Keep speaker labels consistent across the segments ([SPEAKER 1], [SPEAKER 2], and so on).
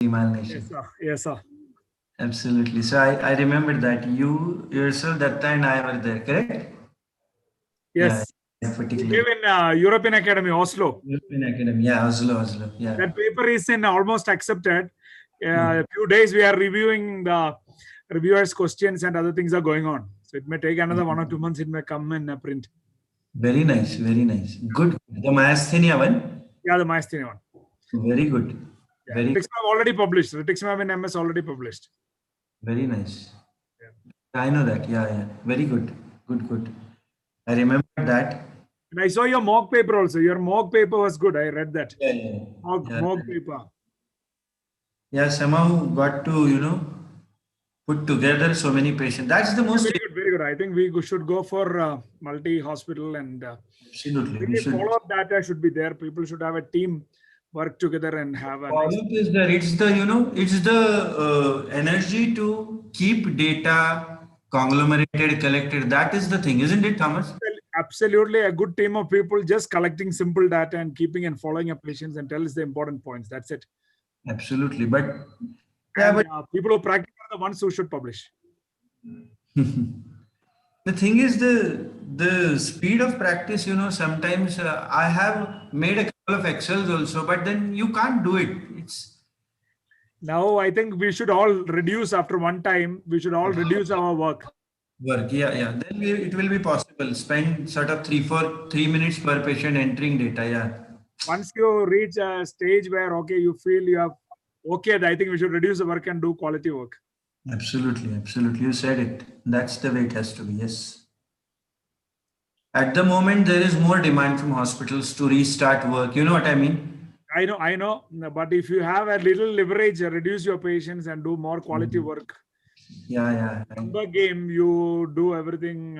[SPEAKER 1] malnation.
[SPEAKER 2] Yes, sir. Yes, sir.
[SPEAKER 1] Absolutely. So I remember that you yourself, Datta and I were there, correct?
[SPEAKER 2] Yes.
[SPEAKER 1] Yeah,
[SPEAKER 2] We
[SPEAKER 1] particularly.
[SPEAKER 2] live in European Academy, Oslo.
[SPEAKER 1] European Academy. Yeah, Oslo. Yeah.
[SPEAKER 2] That paper is in almost accepted. A few days we are reviewing the reviewers' questions and other things are going on. So it may take another 1 or 2 months. It may come in a print.
[SPEAKER 1] Very nice, very nice. Good. The myasthenia one.
[SPEAKER 2] Yeah, the myasthenia one.
[SPEAKER 1] Very good.
[SPEAKER 2] Yeah,
[SPEAKER 1] Very,
[SPEAKER 2] rituximab already published. Rituximab in MS already published.
[SPEAKER 1] very nice.
[SPEAKER 2] Yeah.
[SPEAKER 1] I know that. Yeah. Very good. Good. I remember that.
[SPEAKER 2] And I saw your mock paper also. Your mock paper was good. I read that.
[SPEAKER 1] Yeah.
[SPEAKER 2] Mock paper.
[SPEAKER 1] Yeah, somehow got to, put together so many patients. That's the most
[SPEAKER 2] Very good, very good. I think we should go for multi-hospital and
[SPEAKER 1] absolutely. We
[SPEAKER 2] really
[SPEAKER 1] should.
[SPEAKER 2] follow-up data should be there. People should have a team work together and have a nice.
[SPEAKER 1] Follow-up is there. It's the energy to keep data conglomerated, collected. That is the thing, isn't it, Thomas?
[SPEAKER 2] Absolutely, a good team of people just collecting simple data and keeping and following up patients and tell us the important points. That's it.
[SPEAKER 1] Absolutely. But
[SPEAKER 2] people who practice are the ones who should publish.
[SPEAKER 1] the thing is the speed of practice, sometimes I have made a couple of Excels also, but then you can't do it.
[SPEAKER 2] Now I think we should all reduce after one time. We should all reduce our work.
[SPEAKER 1] Yeah. Then it will be possible. Spend sort of 3 minutes per patient entering data. Yeah.
[SPEAKER 2] Once you reach a stage where you feel you have I think we should reduce the work and do quality work.
[SPEAKER 1] Absolutely. You said it. That's the way it has to be. Yes. At the moment, there is more demand from hospitals to restart work. You know what I mean?
[SPEAKER 2] I know. But if you have a little leverage, reduce your patients and do more quality work.
[SPEAKER 1] Yeah.
[SPEAKER 2] Number game, you do everything,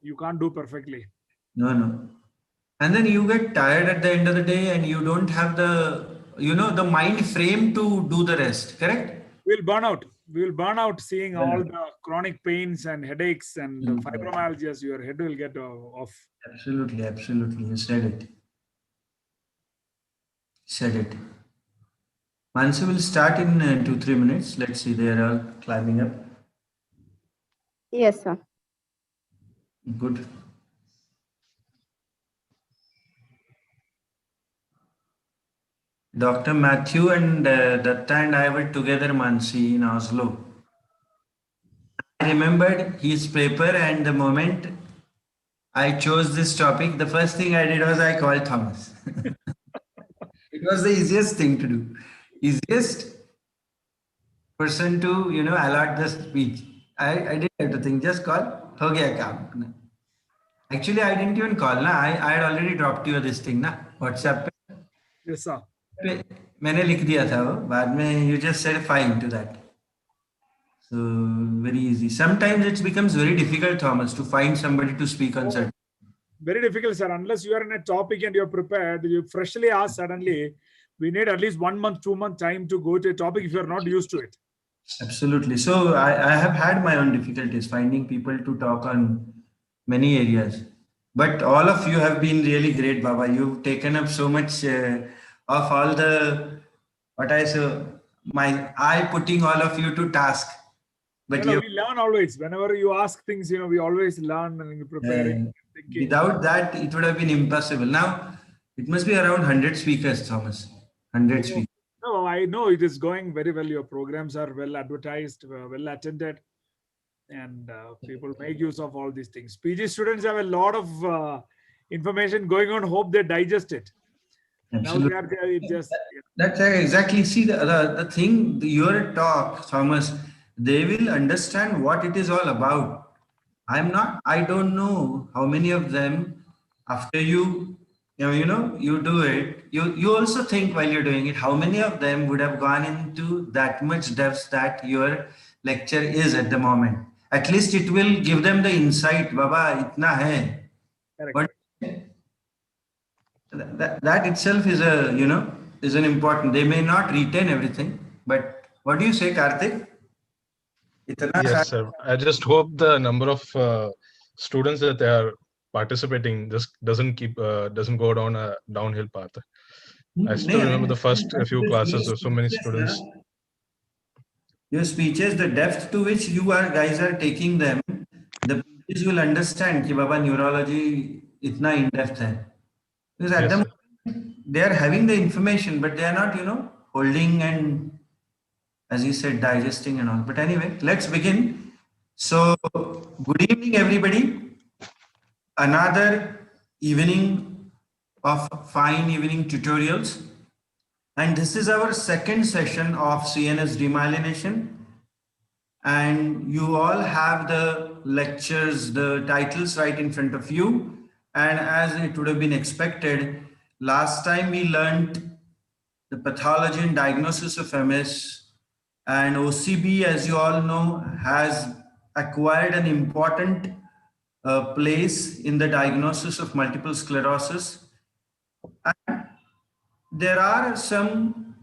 [SPEAKER 2] you can't do perfectly.
[SPEAKER 1] No. And then you get tired at the end of the day and you don't have the mind frame to do the rest, correct?
[SPEAKER 2] We'll burn out. We will burn out seeing all the chronic pains and headaches and fibromyalgias. Your head will get off.
[SPEAKER 1] Absolutely. You said it. Mansi will start in 2-3 minutes. Let's see, they are all climbing up.
[SPEAKER 3] Yes, sir.
[SPEAKER 1] Good. Dr. Matthew and Datta and I were together, Mansi, in Oslo. I remembered his paper, and the moment I chose this topic, the first thing I did was I called Thomas. It was the easiest thing to do. Easiest person to, allot the speech. I didn't have to think, just call. Ho gaya kaam. Actually, I didn't even call. I had already dropped you this thing, WhatsApp.
[SPEAKER 2] Yes, sir.
[SPEAKER 1] मैंने लिख दिया था वो बाद में you just said fine to that. So very easy. Sometimes it becomes very difficult, Thomas, to find somebody to speak on certain.
[SPEAKER 2] Very difficult, sir. Unless you are in a topic and you're prepared, you freshly ask suddenly. We need at least 1 month, 2 month time to go to a topic if you're not used to it.
[SPEAKER 1] Absolutely. So I have had my own difficulties finding people to talk on many areas. But all of you have been really great, Baba. You've taken up so much of all the, I putting all of you to task. But
[SPEAKER 2] we learn always. Whenever you ask things, we always learn and we prepare.
[SPEAKER 1] Without that, it would have been impossible. Now, it must be around 100 speakers, Thomas. 100 speakers.
[SPEAKER 2] No, I know it is going very well. Your programs are well advertised, well attended, and people make use of all these things. PG students have a lot of information going on. Hope they digest it.
[SPEAKER 1] Absolutely.
[SPEAKER 2] Now they are just.
[SPEAKER 1] That's exactly. See, the thing, your talk, Thomas, they will understand what it is all about. I don't know how many of them, after you do it, you also think while you're doing it, how many of them would have gone into that much depth that your lecture is at the moment. At least it will give them the insight, Baba, itna hai. But that itself is is an important, they may not retain everything, but what do you say, Karthik?
[SPEAKER 4] Yes, sir. I just hope the number of students that they are participating just doesn't go down a downhill path. I still remember the first few classes, there were so many students.
[SPEAKER 1] your speeches, the depth to which you are guys are taking them, the PGs will understand कि बाबा neurology इतना in depth है. Because at
[SPEAKER 4] Yes,
[SPEAKER 1] the
[SPEAKER 4] sir.
[SPEAKER 1] moment they are having the information, but they are not, holding and, as you said, digesting and all. But anyway, let's begin. So, good evening, everybody. Another evening of fine evening tutorials. And this is our second session of CNS demyelination. And you all have the lectures, the titles right in front of you. And as it would have been expected, last time we learned the pathology and diagnosis of MS, and OCB, as you all know, has acquired an important place in the diagnosis of multiple sclerosis. And there are some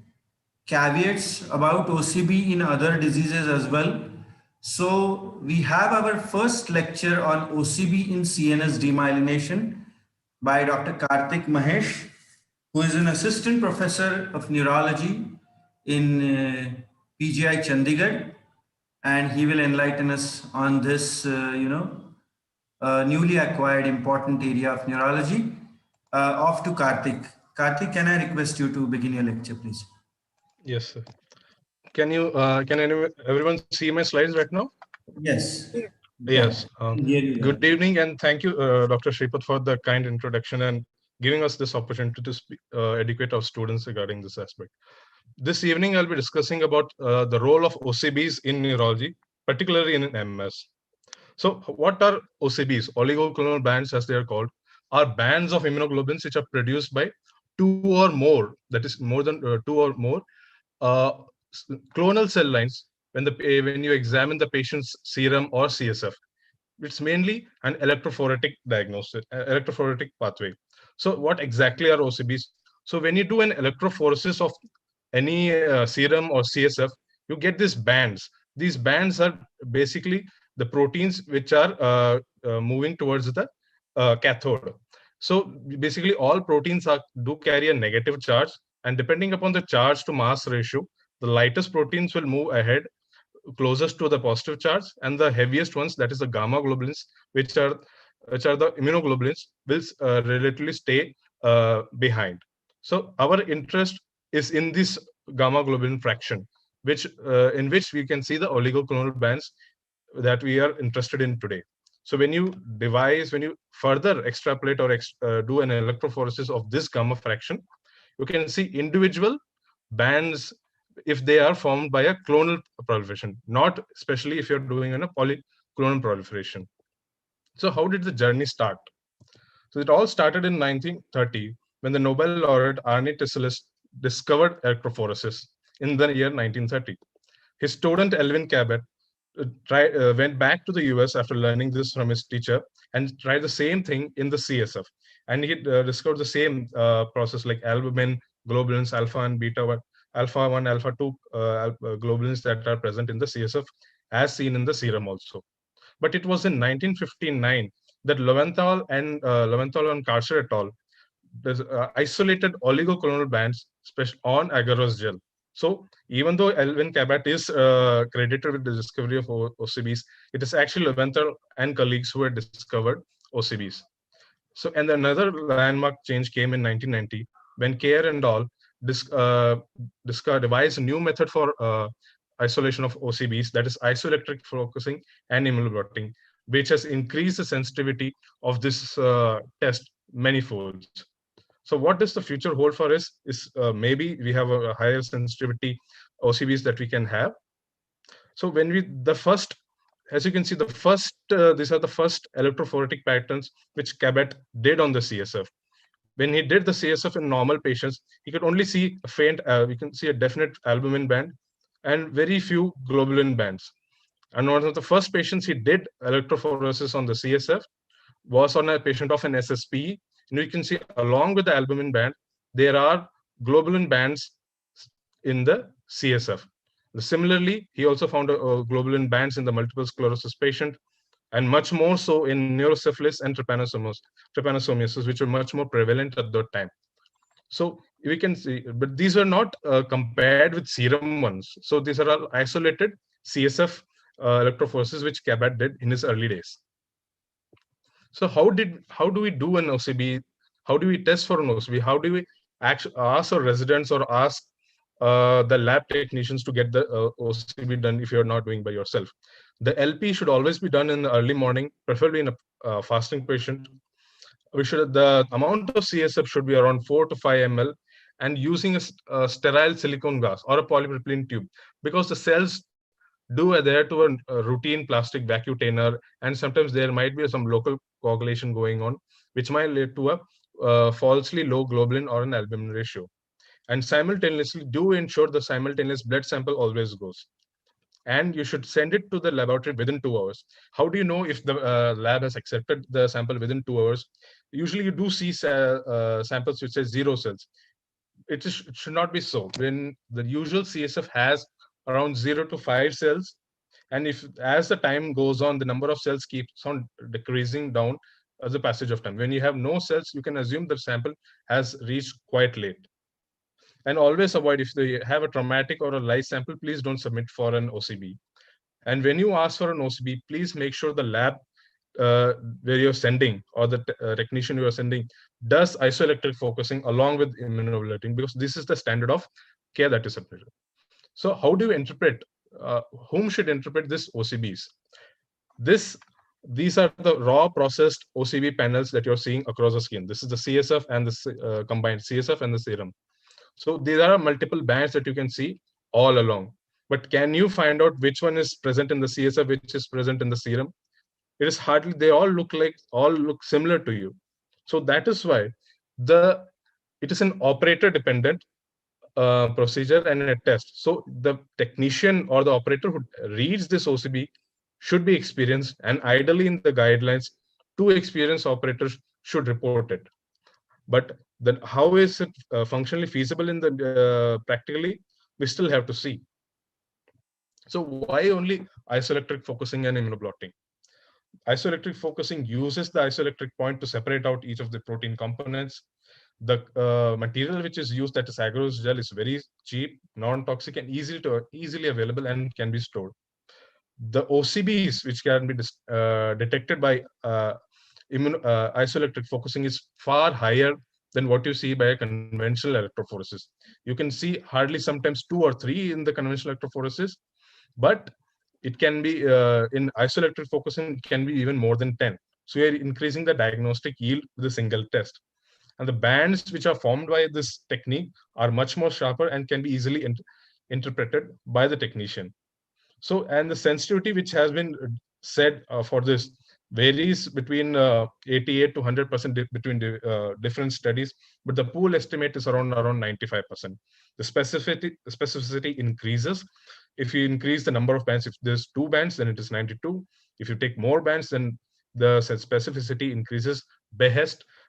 [SPEAKER 1] caveats about OCB in other diseases as well. So we have our first lecture on OCB in CNS demyelination by Dr. Karthik Mahesh, who is an assistant professor of neurology in PGI Chandigarh, and he will enlighten us on this, newly acquired important area of neurology. Off to Karthik. Karthik, can I request you to begin your lecture, please?
[SPEAKER 4] Yes, sir. Can everyone see my slides right now?
[SPEAKER 1] Yes.
[SPEAKER 4] Yes.
[SPEAKER 1] Hear you
[SPEAKER 4] Good
[SPEAKER 1] well.
[SPEAKER 4] evening, and thank you, Dr. Sripath, for the kind introduction and giving us this opportunity to educate our students regarding this aspect. This evening, I'll be discussing about the role of OCBs in neurology, particularly in MS. So, what are OCBs? Oligoclonal bands, as they are called, are bands of immunoglobulins which are produced by two or more, that is more than two or more uh, clonal cell lines when you examine the patient's serum or CSF. It's mainly an electrophoretic diagnosis, electrophoretic pathway. So what exactly are OCBs? So when you do an electrophoresis of any serum or CSF, you get these bands. These bands are basically the proteins which are moving towards the cathode. So basically all proteins do carry a negative charge, and depending upon the charge to mass ratio, the lightest proteins will move ahead closest to the positive charge, and the heaviest ones, that is the gamma globulins, which are the immunoglobulins, will relatively stay behind. So our interest is in this gamma globulin fraction, which in which we can see the oligoclonal bands that we are interested in today. So when you further extrapolate or do an electrophoresis of this gamma fraction, you can see individual bands if they are formed by a clonal proliferation, not especially if you're doing a polyclonal proliferation. So how did the journey start? So it all started in 1930 when the Nobel laureate Arne Tisselis discovered electrophoresis in the year 1930. His student Elvin Cabot went back to the US after learning this from his teacher and tried the same thing in the CSF. And he discovered the same process like albumin, globulins, alpha and beta 1, alpha 1, alpha 2 globulins that are present in the CSF as seen in the serum also. But it was in 1959 that Lowenthal and Karcher et al. Isolated oligoclonal bands on agarose gel. So even though Elvin Cabot is credited with the discovery of OCBs, it is actually Lowenthal and colleagues who had discovered OCBs. So, and another landmark change came in 1990 when Kerr and all devised a new method for isolation of OCBs, that is isoelectric focusing and immunoblotting, which has increased the sensitivity of this test many folds. So what does the future hold for us is maybe we have a higher sensitivity OCBs that we can have. So when as you can see, these are the first electrophoretic patterns which Cabot did on the CSF. When he did the CSF in normal patients, he could only see a faint, we can see a definite albumin band and very few globulin bands. And one of the first patients he did electrophoresis on the CSF was on a patient of an SSP. And you can see along with the albumin band, there are globulin bands in the CSF. Similarly, he also found globulin bands in the multiple sclerosis patient, and much more so in neurosyphilis and trypanosomiasis, which were much more prevalent at that time. So we can see, but these are not compared with serum ones. So these are all isolated CSF electrophoresis which Cabot did in his early days. So how do we do an OCB? How do we test for an OCB? How do we ask our residents or ask the lab technicians to get the OCB done if you're not doing by yourself? The LP should always be done in the early morning, preferably in a fasting patient. The amount of CSF should be around 4 to 5 ml, and using a sterile silicone glass or a polypropylene tube, because the cells do adhere to a routine plastic vacutainer, and sometimes there might be some local coagulation going on, which might lead to a falsely low globulin or an albumin ratio. And simultaneously, do ensure the simultaneous blood sample always goes. And you should send it to the laboratory within 2 hours. How do you know if the lab has accepted the sample within 2 hours? Usually, you do see samples which say 0 cells. It should not be so. When the usual CSF has around 0 to 5 cells, and if as the time goes on, the number of cells keeps on decreasing down as the passage of time. When you have no cells, you can assume the sample has reached quite late. And always avoid, if they have a traumatic or a live sample, please don't submit for an OCB. And when you ask for an OCB, please make sure the lab where you're sending, or the technician you are sending, does isoelectric focusing along with immunoblotting, because this is the standard of care that is applied. So how do you interpret, whom should interpret this OCBs? These are the raw processed OCB panels that you're seeing across the skin. This is the CSF and the combined CSF and the serum. So there are multiple bands that you can see all along. But can you find out which one is present in the CSF, which is present in the serum? It is hardly, they all look similar to you. So that is why it is an operator dependent procedure and a test. So the technician or the operator who reads this OCB should be experienced, and ideally in the guidelines, 2 experienced operators should report it. But then how is it functionally feasible in the practically? We still have to see. So why only isoelectric focusing and immunoblotting? Isoelectric focusing uses the isoelectric point to separate out each of the protein components. The material which is used, that is agarose gel, is very cheap, non-toxic, and easily available and can be stored. The OCBs which can be detected by isoelectric focusing is far higher than what you see by a conventional electrophoresis. You can see hardly sometimes 2 or 3 in the conventional electrophoresis, but it can be in isoelectric focusing, it can be even more than 10. So you're increasing the diagnostic yield with a single test. And the bands which are formed by this technique are much more sharper and can be easily interpreted by the technician. So, and the sensitivity which has been said for this varies between 88 to 100% between different studies, but the pool estimate is around 95%. The specificity increases if you increase the number of bands. If there's 2 bands, then it is 92. If you take more bands, then the specificity increases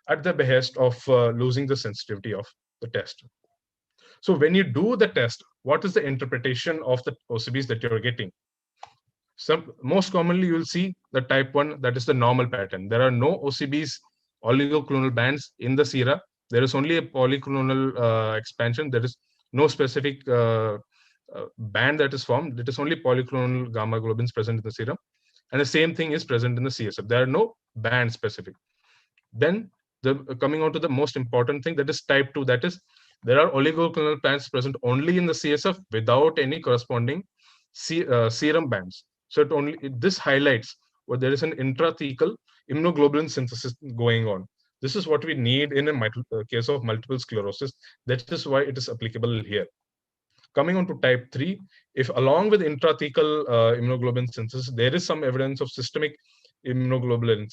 [SPEAKER 4] at the behest of losing the sensitivity of the test. So when you do the test, what is the interpretation of the OCBs that you're getting? Most commonly, you will see the type 1, that is the normal pattern. There are no OCBs, oligoclonal bands in the sera. There is only a polyclonal expansion. There is no specific band that is formed. It is only polyclonal gamma globins present in the serum. And the same thing is present in the CSF. There are no band specific. Then coming on to the most important thing, that is type 2, that is there are oligoclonal bands present only in the CSF without any corresponding serum bands. So this highlights where there is an intrathecal immunoglobulin synthesis going on. This is what we need in a case of multiple sclerosis. That is why it is applicable here. Coming on to type 3, if along with intrathecal immunoglobulin synthesis, there is some evidence of systemic immunoglobulin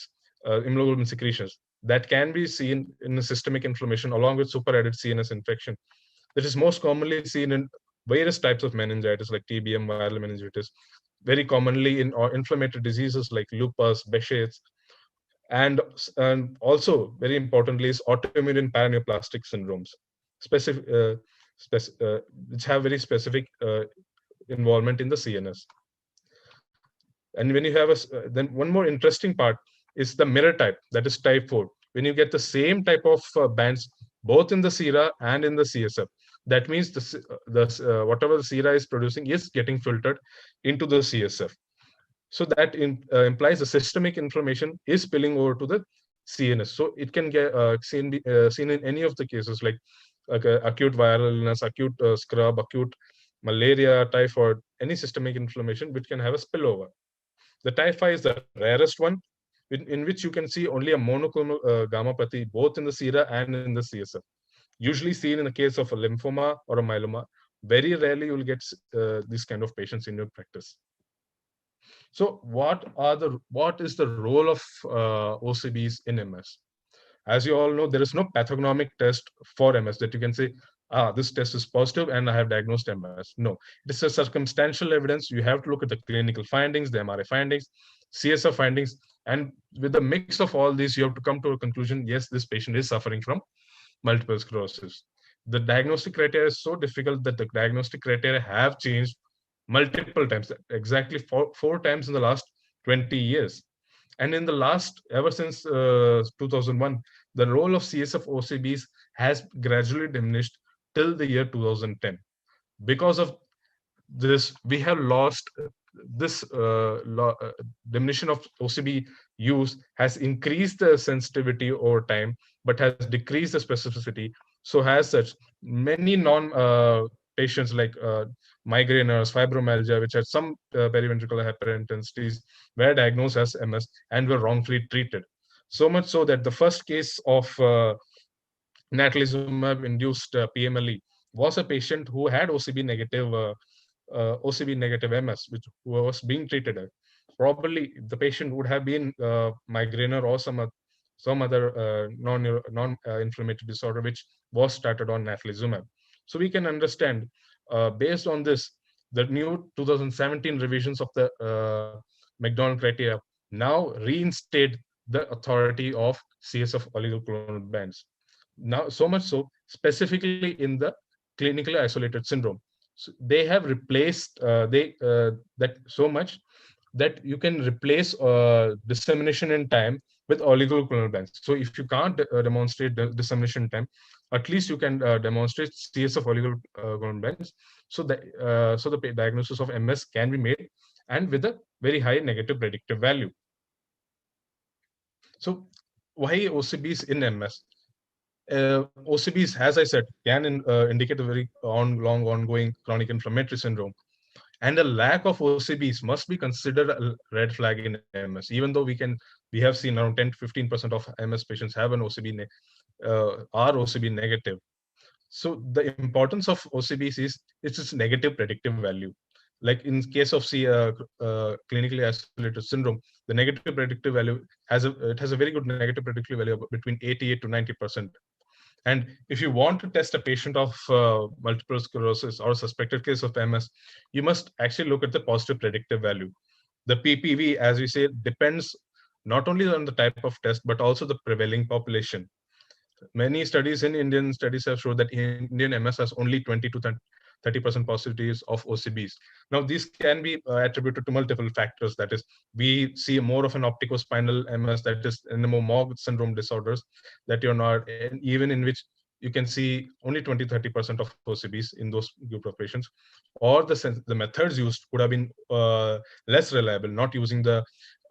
[SPEAKER 4] secretions that can be seen in a systemic inflammation along with superadded CNS infection. That is most commonly seen in various types of meningitis like TBM, viral meningitis, very commonly in inflammatory diseases like lupus, Behçet's, and also very importantly is autoimmune paraneoplastic syndromes, which have very specific involvement in the CNS. And when you have then one more interesting part is the mirror type, that is type 4. When you get the same type of bands both in the sera and in the CSF. That means whatever the sera is producing is getting filtered into the CSF. So that implies the systemic inflammation is spilling over to the CNS. So it can get seen in any of the cases like acute viral illness, acute scrub, acute malaria, typhoid, any systemic inflammation which can have a spillover. The typhi is the rarest one, in which you can see only a monoclonal gammopathy both in the sera and in the CSF. Usually seen in the case of a lymphoma or a myeloma. Very rarely you will get these kind of patients in your practice. So what is the role of OCBs in MS? As you all know, there is no pathognomic test for MS that you can say, this test is positive and I have diagnosed MS. No, it is a circumstantial evidence. You have to look at the clinical findings, the MRI findings, CSF findings, and with the mix of all these, you have to come to a conclusion, yes, this patient is suffering from multiple sclerosis. The diagnostic criteria is so difficult that the diagnostic criteria have changed multiple times, exactly four times in the last 20 years. And in the last, ever since 2001, the role of CSF OCBs has gradually diminished till the year 2010. Because of this, we have lost this diminution of OCB use has increased the sensitivity over time, but has decreased the specificity. So as such, many non patients like migraineurs, fibromyalgia, which had some periventricular hyperintensities, were diagnosed as MS and were wrongfully treated. So much so that the first case of natalizumab-induced PMLE was a patient who had OCB negative MS, which was being treated. Probably the patient would have been migrainer or some other non-inflammatory disorder which was started on natalizumab. So we can understand, based on this, the new 2017 revisions of the McDonald criteria now reinstate the authority of CSF oligoclonal bands. Now, so much so, specifically in the clinically isolated syndrome. So they have replaced that so much that you can replace dissemination in time with oligoclonal bands. So if you can't demonstrate the dissemination time, at least you can demonstrate CSF oligoclonal bands. So the diagnosis of MS can be made, and with a very high negative predictive value. So why OCBs in MS? OCBs, as I said, can indicate a very long ongoing chronic inflammatory syndrome. And a lack of OCBs must be considered a red flag in MS, even though we have seen around 10 to 15% of MS patients have an are OCB negative. So the importance of OCBs is its negative predictive value. Like in case of clinically isolated syndrome, the negative predictive value has a very good negative predictive value of between 88 to 90%. And if you want to test a patient of multiple sclerosis or suspected case of MS, you must actually look at the positive predictive value. The PPV, as we say, depends not only on the type of test, but also the prevailing population. Many studies in Indian studies have shown that Indian MS has only 20 to 30% positivities of OCBs. Now, these can be attributed to multiple factors. That is, we see more of an opticospinal MS, that is NMOSD syndrome disorders, that you're not, even in which you can see only 20-30% of OCBs in those group of patients, or the methods used would have been less reliable, not using the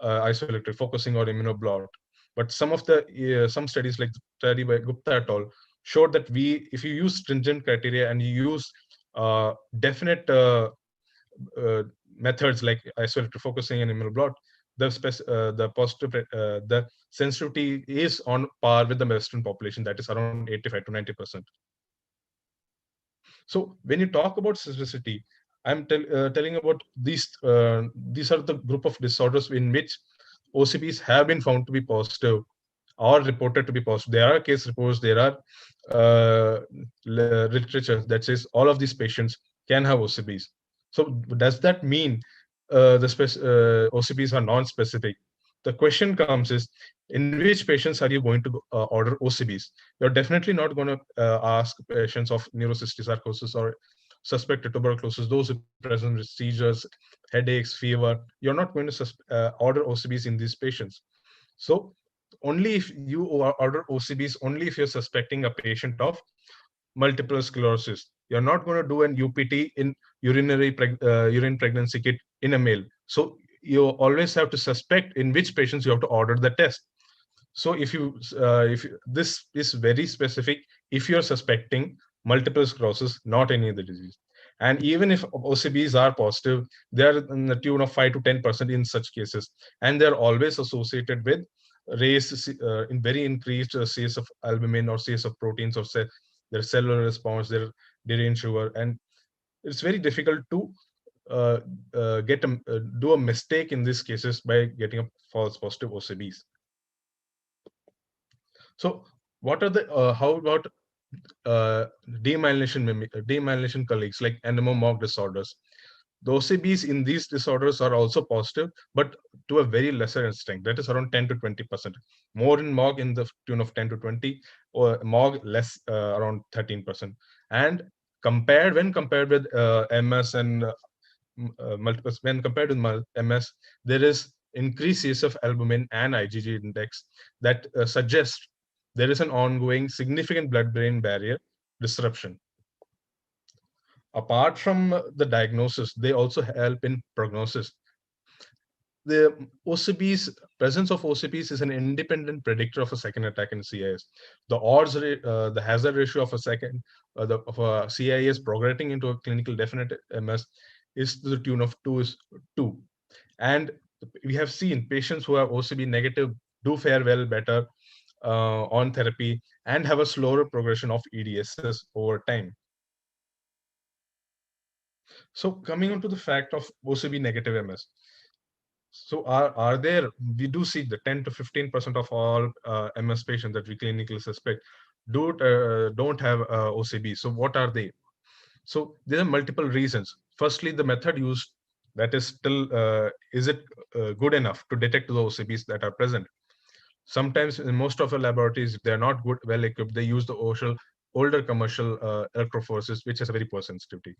[SPEAKER 4] isoelectric focusing or immunoblot. But some studies like the study by Gupta et al. Showed that if you use stringent criteria and you use definite methods like isoelectric focusing and immunoblot, the sensitivity is on par with the Western population, that is around 85 to 90%. So when you talk about specificity, I'm telling about these are the group of disorders in which OCBs have been found to be positive or reported to be positive. There are case reports, there are literature that says all of these patients can have OCBs. So does that mean OCBs are non-specific? The question comes is, in which patients are you going to order OCBs? You're definitely not going to ask patients of neurocysticercosis or suspected tuberculosis, those who present with seizures, headaches, fever. You're not going to order OCBs in these patients. So only if you order OCBs, only if you're suspecting a patient of multiple sclerosis. You're not going to do an UPT in urine pregnancy kit in a male. So you always have to suspect in which patients you have to order the test. So this is very specific if you're suspecting multiple sclerosis, not any other disease. And even if OCBs are positive, they're in the tune of 5 to 10% in such cases, and they're always associated with in very increased CS of albumin or CS of proteins of their cellular response, their deranged sugar, and it's very difficult to do a mistake in these cases by getting a false positive OCBs. So what are the how about demyelination colleagues like NMO disorders? The OCBs in these disorders are also positive, but to a very lesser extent. That is around 10 to 20%. More in MOG in the tune of 10 to 20, or MOG less, around 13%. And when compared with MS and multiple, when compared with MS, there is increased use of albumin and IgG index that suggests there is an ongoing significant blood-brain barrier disruption. Apart from the diagnosis, they also help in prognosis. The presence of OCBs is an independent predictor of a second attack in CIS. The hazard ratio of a CIS progressing into a clinical definite MS is to the tune of 2:2. And we have seen patients who are OCB negative do fare well better on therapy and have a slower progression of EDSS over time. So coming on to the fact of OCB negative MS. So we do see the 10 to 15% of all MS patients that we clinically suspect don't have OCB. So what are they? So there are multiple reasons. Firstly, the method used, that is still, is it good enough to detect the OCBs that are present? Sometimes in most of the laboratories, if they're not well equipped, they use the older commercial electrophoresis, which has a very poor sensitivity.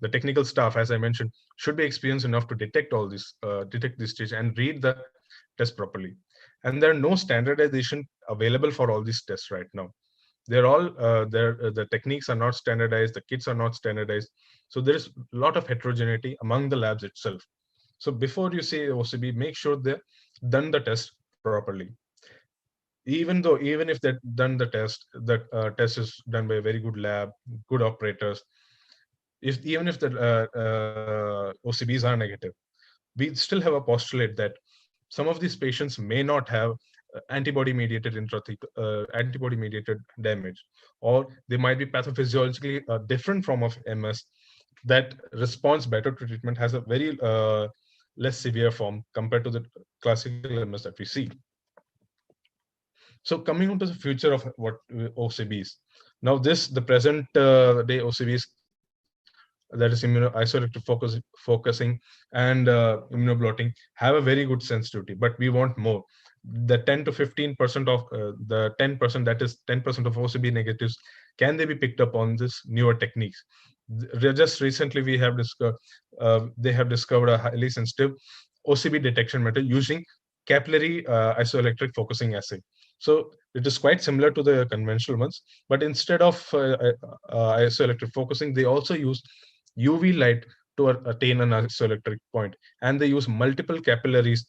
[SPEAKER 4] The technical staff, as I mentioned, should be experienced enough to detect this stage and read the test properly. And there are no standardization available for all these tests right now. They're all the techniques are not standardized, the kits are not standardized. So there is a lot of heterogeneity among the labs itself. So before you say OCB, make sure they've done the test properly. Even if they've done the test, the test is done by a very good lab, good operators. Even if the OCBs are negative, we still have a postulate that some of these patients may not have antibody mediated damage, or they might be pathophysiologically a different form of MS that responds better to treatment, has a very less severe form compared to the classical MS that we see. So coming on to the future of what OCBs. Now the present day OCBs, that is immunoisoelectric focusing and immunoblotting, have a very good sensitivity, but we want more. The 10 to 15% of the 10%, that is 10% of OCB negatives, can they be picked up on this newer techniques? Just recently they have discovered a highly sensitive OCB detection method using capillary isoelectric focusing assay. So it is quite similar to the conventional ones, but instead of isoelectric focusing, they also use UV light to attain an isoelectric point, and they use multiple capillaries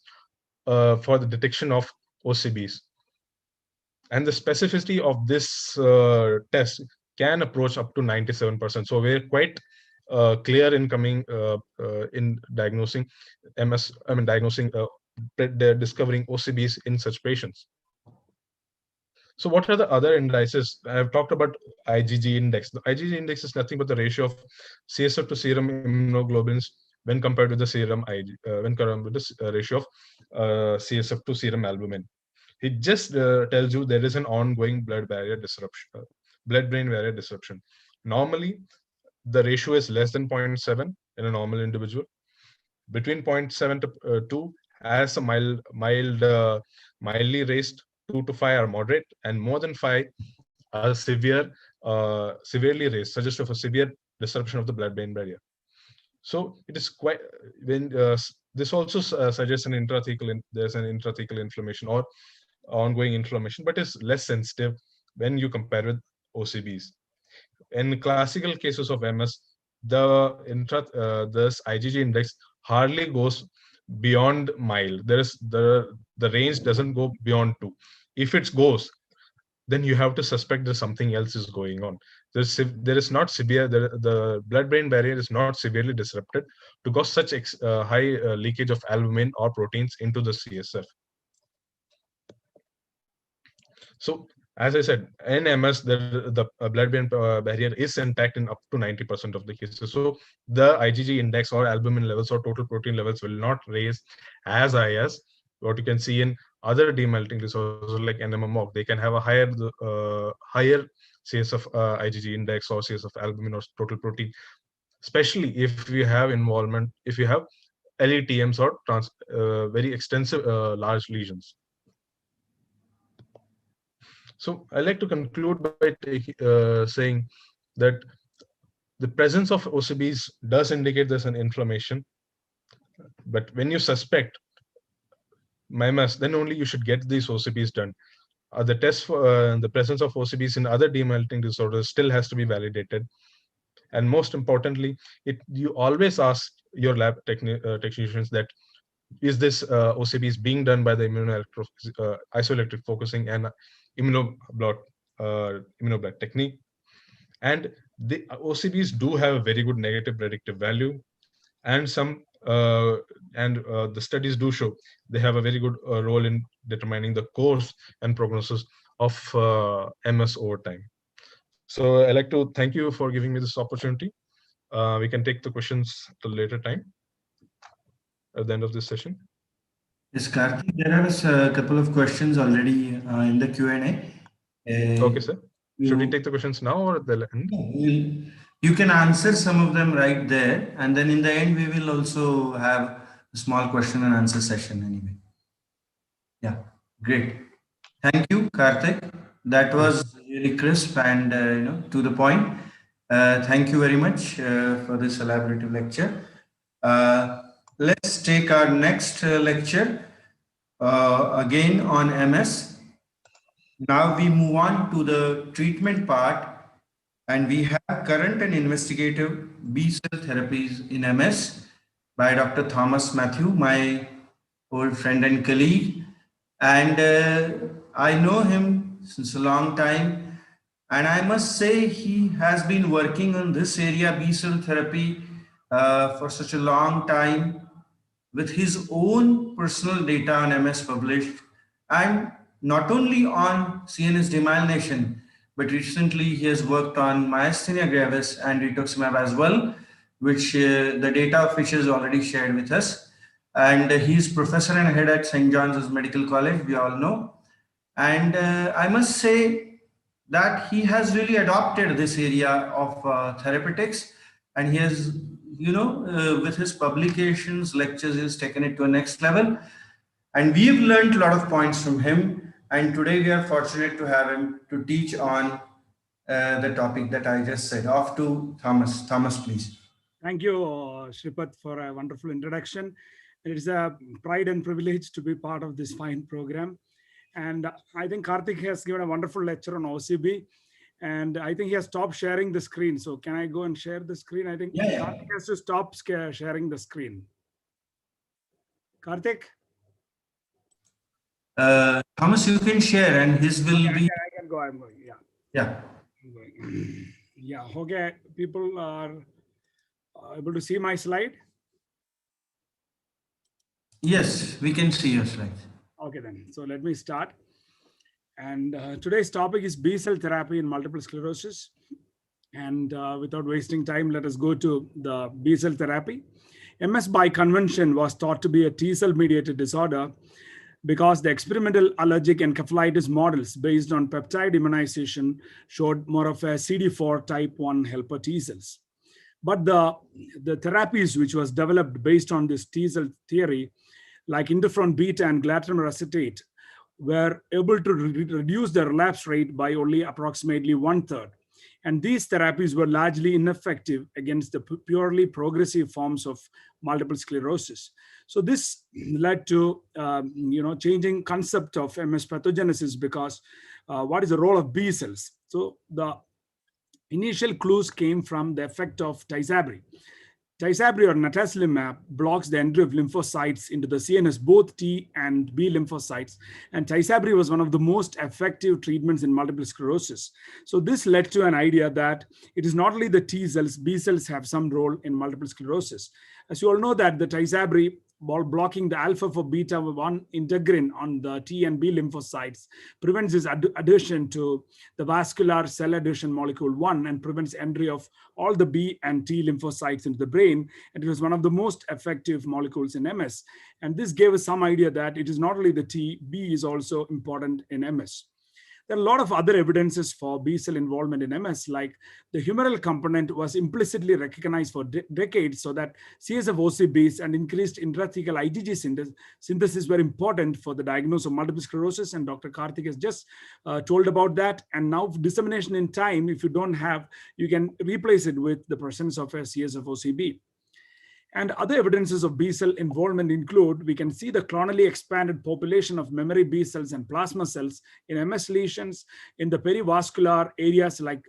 [SPEAKER 4] for the detection of OCBs. And the specificity of this test can approach up to 97%. So we're quite clear in diagnosing MS. Discovering OCBs in such patients. So what are the other indices? I've talked about IgG index. The IgG index is nothing but the ratio of CSF to serum immunoglobulins when compared with the serum ratio of CSF to serum albumin. It just tells you there is an ongoing blood-brain barrier disruption. Normally, the ratio is less than 0.7 in a normal individual. Between 0.7 to 2 has a mildly raised, 2 to 5 are moderate, and more than 5 are severely raised, suggestive of a severe disruption of the blood-brain barrier. So it is quite this also suggests there's an intrathecal inflammation, or ongoing inflammation, but is less sensitive when you compare with OCBs. In classical cases of MS, this IgG index hardly goes beyond mild. The range doesn't go beyond 2. If it goes, then you have to suspect that something else is going on. There is not severe, the blood-brain barrier is not severely disrupted to cause such high leakage of albumin or proteins into the CSF. So, as I said, in MS, the blood-brain barrier is intact in up to 90% of the cases. So, the IgG index or albumin levels or total protein levels will not raise as high as what you can see in other demyelinating disorders like NMOSD. They can have a higher CSF IgG index or CSF albumin or total protein, especially if you have involvement, if you have LETMs or very extensive large lesions. So I like to conclude by saying that the presence of OCBs does indicate there's an inflammation, but when you suspect MIMAS, then only you should get these OCBs done. The test for the presence of OCBs in other demyelinating disorders still has to be validated. And most importantly, you always ask your lab technicians that is this OCBs being done by the isoelectric focusing and immunoblot technique. And the OCBs do have a very good negative predictive value, and the studies do show they have a very good role in determining the course and prognosis of MS over time. So I'd like to thank you for giving me this opportunity. We can take the questions at a later time at the end of this session.
[SPEAKER 1] Yes, Karthik, there are a couple of questions already in the Q&A.
[SPEAKER 4] Okay, sir. Should we take the questions now or at the end?
[SPEAKER 1] You can answer some of them right there, and then in the end we will also have a small question and answer session anyway. Yeah, great. Thank you, Karthik. That was really crisp and to the point. Thank you very much for this elaborative lecture. Let's take our next lecture again on MS. Now we move on to the treatment part, and we have current and investigative B-cell therapies in MS by Dr. Thomas Matthew, my old friend and colleague. And I know him since a long time. And I must say he has been working on this area, B-cell therapy, for such a long time with his own personal data on MS published, and not only on CNS demyelination, but recently he has worked on myasthenia gravis and rituximab as well, which the data of which is already shared with us. And he's professor and head at St. John's Medical College, we all know. And I must say that he has really adopted this area of therapeutics, and he has, with his publications, lectures, he has taken it to a next level. And we've learned a lot of points from him. And today we are fortunate to have him to teach on the topic that I just said. Off to Thomas. Thomas, please.
[SPEAKER 2] Thank you, Shripat, for a wonderful introduction. It is a pride and privilege to be part of this fine program. And I think Karthik has given a wonderful lecture on OCB. And I think he has stopped sharing the screen. So can I go and share the screen? I think Karthik has to stop sharing the screen. Karthik?
[SPEAKER 1] Thomas, you can share, and his will be.
[SPEAKER 2] I can go. I'm going. Yeah.
[SPEAKER 1] Yeah.
[SPEAKER 2] I'm going. Yeah. Okay. People are able to see my slide.
[SPEAKER 1] Yes, we can see your slides.
[SPEAKER 2] Okay, then. So let me start. And today's topic is B-cell therapy in multiple sclerosis. And without wasting time, let us go to the B-cell therapy. MS by convention was thought to be a T-cell mediated disorder because the experimental allergic encephalitis models based on peptide immunization showed more of a CD4 type 1 helper T cells. But the therapies which was developed based on this T cell theory, like interferon beta and glatiramer acetate, were able to reduce the relapse rate by only approximately 1/3. And these therapies were largely ineffective against the purely progressive forms of multiple sclerosis. So this led to changing concept of MS pathogenesis, because what is the role of B cells? So the initial clues came from the effect of Tysabri. Tysabri or natacilimab blocks the entry of lymphocytes into the CNS, both T and B lymphocytes. And Tysabri was one of the most effective treatments in multiple sclerosis. So this led to an idea that it is not only the T cells, B cells have some role in multiple sclerosis. As you all know that the Tysabri, while blocking the alpha for beta 1 integrin on the T and B lymphocytes, prevents its adhesion to the vascular cell adhesion molecule 1 and prevents entry of all the B and T lymphocytes into the brain. And it was one of the most effective molecules in MS. And this gave us some idea that it is not only the T, B is also important in MS. There are a lot of other evidences for B cell involvement in MS, like the humoral component was implicitly recognized for decades, so that CSF OCBs and increased intrathecal IgG synthesis were important for the diagnosis of multiple sclerosis. And Dr. Karthik has just told about that. And now dissemination in time, if you don't have, you can replace it with the presence of a CSF OCB. And other evidences of B cell involvement include, we can see the clonally expanded population of memory B cells and plasma cells in MS lesions, in the perivascular areas like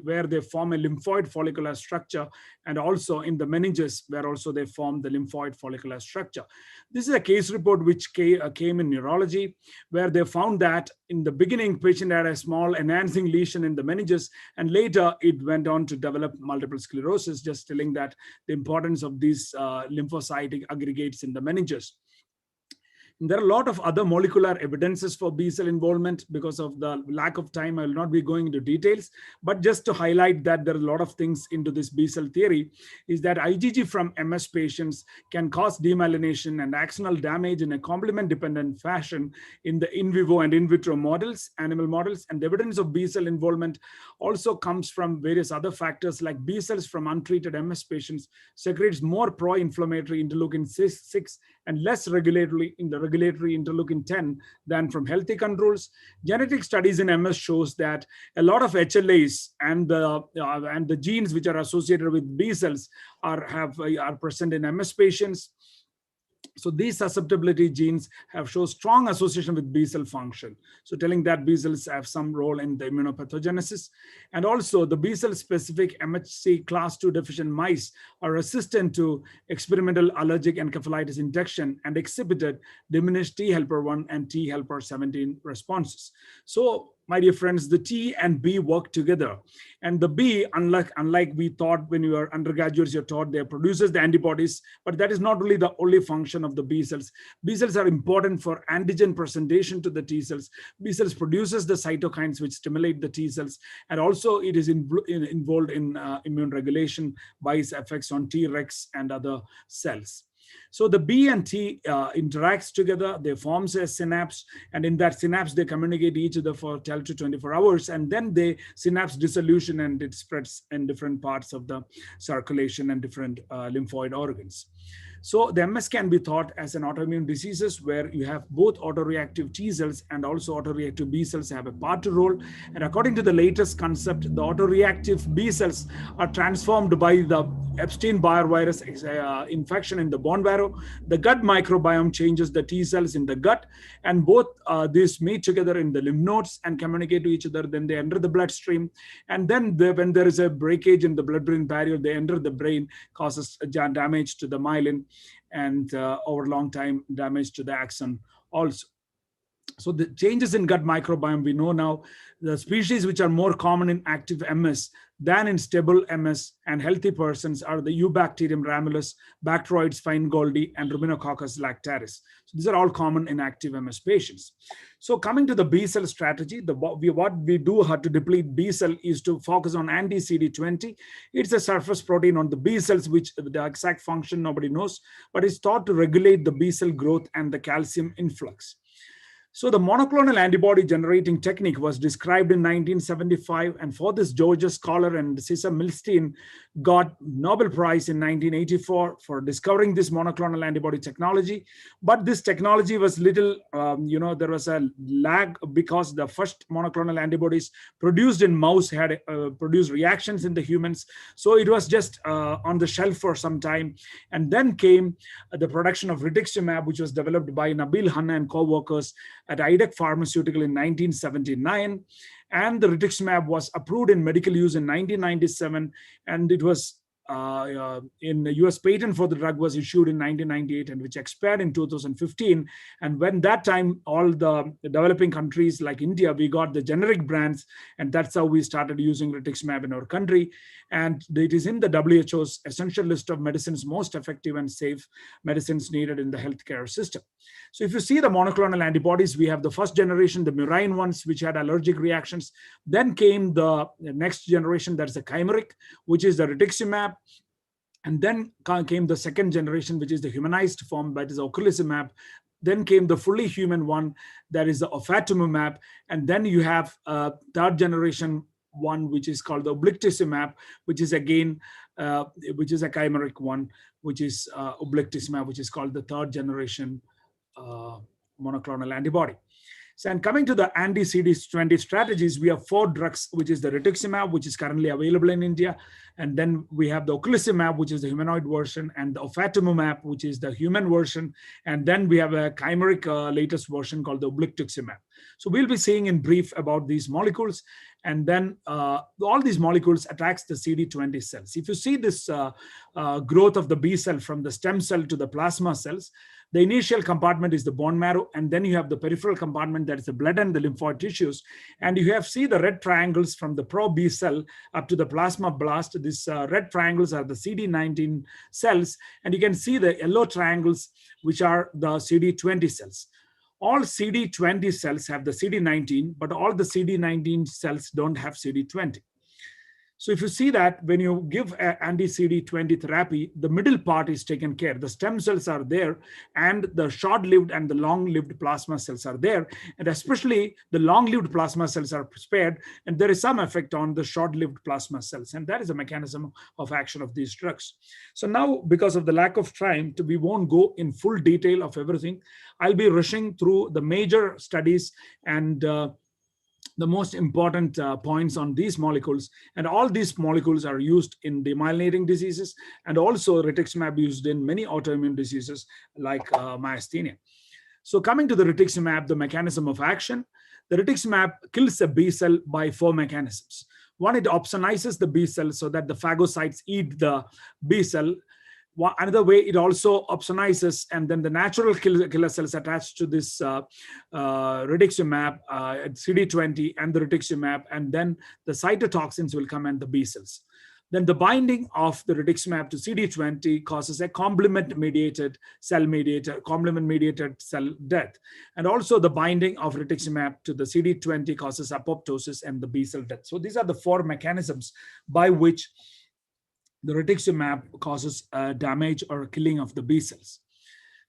[SPEAKER 2] where they form a lymphoid follicular structure, and also in the meninges where also they form the lymphoid follicular structure. This is a case report which came in neurology, where they found that in the beginning, patient had a small enhancing lesion in the meninges, and later it went on to develop multiple sclerosis, just telling that the importance of these lymphocytic aggregates in the meninges. And there are a lot of other molecular evidences for B cell involvement. Because of the lack of time, I will not be going into details, but just to highlight that there are a lot of things into this B cell theory, is that IgG from MS patients can cause demyelination and axonal damage in a complement-dependent fashion in the in vivo and in vitro models, animal models. And the evidence of B cell involvement also comes from various other factors, like B cells from untreated MS patients secretes more pro-inflammatory interleukin-6 and less regulatory interleukin-10 than from healthy controls. Genetic studies in MS shows that a lot of HLAs and the genes which are associated with B cells are present in MS patients. So these susceptibility genes have shown strong association with B cell function. So telling that B cells have some role in the immunopathogenesis. And also the B cell specific MHC class 2 deficient mice are resistant to experimental allergic encephalitis injection and exhibited diminished T helper 1 and T helper 17 responses. So my dear friends, the T and B work together. And the B, unlike we thought when you were undergraduates, you're taught they produces the antibodies, but that is not really the only function of the B cells. B cells are important for antigen presentation to the T cells. B cells produces the cytokines which stimulate the T cells, and also it is involved in immune regulation by its effects on Tregs and other cells. So the B and T interacts together, they forms a synapse, and in that synapse, they communicate each other for 12 to 24 hours, and then they synapse dissolution and it spreads in different parts of the circulation and different lymphoid organs. So the MS can be thought as an autoimmune diseases where you have both autoreactive T cells and also autoreactive B cells have a part to role. And according to the latest concept, the autoreactive B cells are transformed by the Epstein-Barr virus infection in the bone marrow. The gut microbiome changes the T cells in the gut, and both these meet together in the lymph nodes and communicate to each other. Then they enter the bloodstream, and then when there is a breakage in the blood-brain barrier, they enter the brain, causes damage to the myelin, and over a long time damage to the axon also. So the changes in gut microbiome, we know now the species which are more common in active MS than in stable MS and healthy persons are the Eubacterium ramulus, Bacteroides feingoldii, and Ruminococcus lactaris. So these are all common in active MS patients. So coming to the B cell strategy, what we do to deplete B cell is to focus on anti-CD20. It's a surface protein on the B cells, which the exact function nobody knows, but it's thought to regulate the B cell growth and the calcium influx. So the monoclonal antibody generating technique was described in 1975, and for this Georgia scholar and Cesar Milstein got Nobel Prize in 1984 for discovering this monoclonal antibody technology. But this technology was little, there was a lag because the first monoclonal antibodies produced in mouse had produced reactions in the humans. So it was just on the shelf for some time. And then came the production of rituximab, which was developed by Nabil Hanna and co-workers at IDEC Pharmaceutical in 1979. And the rituximab was approved in medical use in 1997, and it was in the US patent for the drug was issued in 1998 and which expired in 2015. And when that time, all the developing countries like India, we got the generic brands, and that's how we started using rituximab in our country. And it is in the WHO's essential list of medicines most effective and safe medicines needed in the healthcare system. So if you see the monoclonal antibodies, we have the first generation, the murine ones, which had allergic reactions. Then came the next generation, that's the chimeric, which is the rituximab. And then came the second generation, which is the humanized form, that is ocrelizumab. Then came the fully human one, that is the ofatumumab. And then you have third generation one, which is called the oblictuzumab, which is again, which is a chimeric one, which is oblictuzumab, which is called the third generation monoclonal antibody. So, and coming to the anti-CD20 strategies, we have 4 drugs, which is the rituximab, which is currently available in India. And then we have the ocrelizumab, which is the humanoid version, and the ofatumumab, which is the human version. And then we have a chimeric latest version called the oblictuzumab. So we'll be seeing in brief about these molecules. And then all these molecules attacks the CD20 cells. If you see this growth of the B cell from the stem cell to the plasma cells, the initial compartment is the bone marrow, and then you have the peripheral compartment, that is the blood and the lymphoid tissues. And you have see the red triangles from the pro B cell up to the plasma blast. These red triangles are the CD19 cells, and you can see the yellow triangles, which are the CD20 cells. All CD20 cells have the CD19, but all the CD19 cells don't have CD20. So if you see that when you give anti-CD20 therapy, the middle part is taken care. The stem cells are there, and the short-lived and the long-lived plasma cells are there. And especially the long-lived plasma cells are spared, and there is some effect on the short-lived plasma cells. And that is a mechanism of action of these drugs. So now, because of the lack of time, we won't go in full detail of everything. I'll be rushing through the major studies and the most important points on these molecules. And all these molecules are used in demyelinating diseases, and also rituximab used in many autoimmune diseases like myasthenia. So coming to the rituximab, the mechanism of action, the rituximab kills a B cell by 4 mechanisms. One, it opsonizes the B cell so that the phagocytes eat the B cell. Another way, it also opsonizes, and then the natural killer cells attached to this rituximab, CD20 and the rituximab, and then the cytotoxins will come and the B cells. Then the binding of the rituximab to CD20 causes a complement-mediated cell death. And also the binding of rituximab to the CD20 causes apoptosis and the B cell death. So these are the 4 mechanisms by which the rituximab causes damage or killing of the B cells.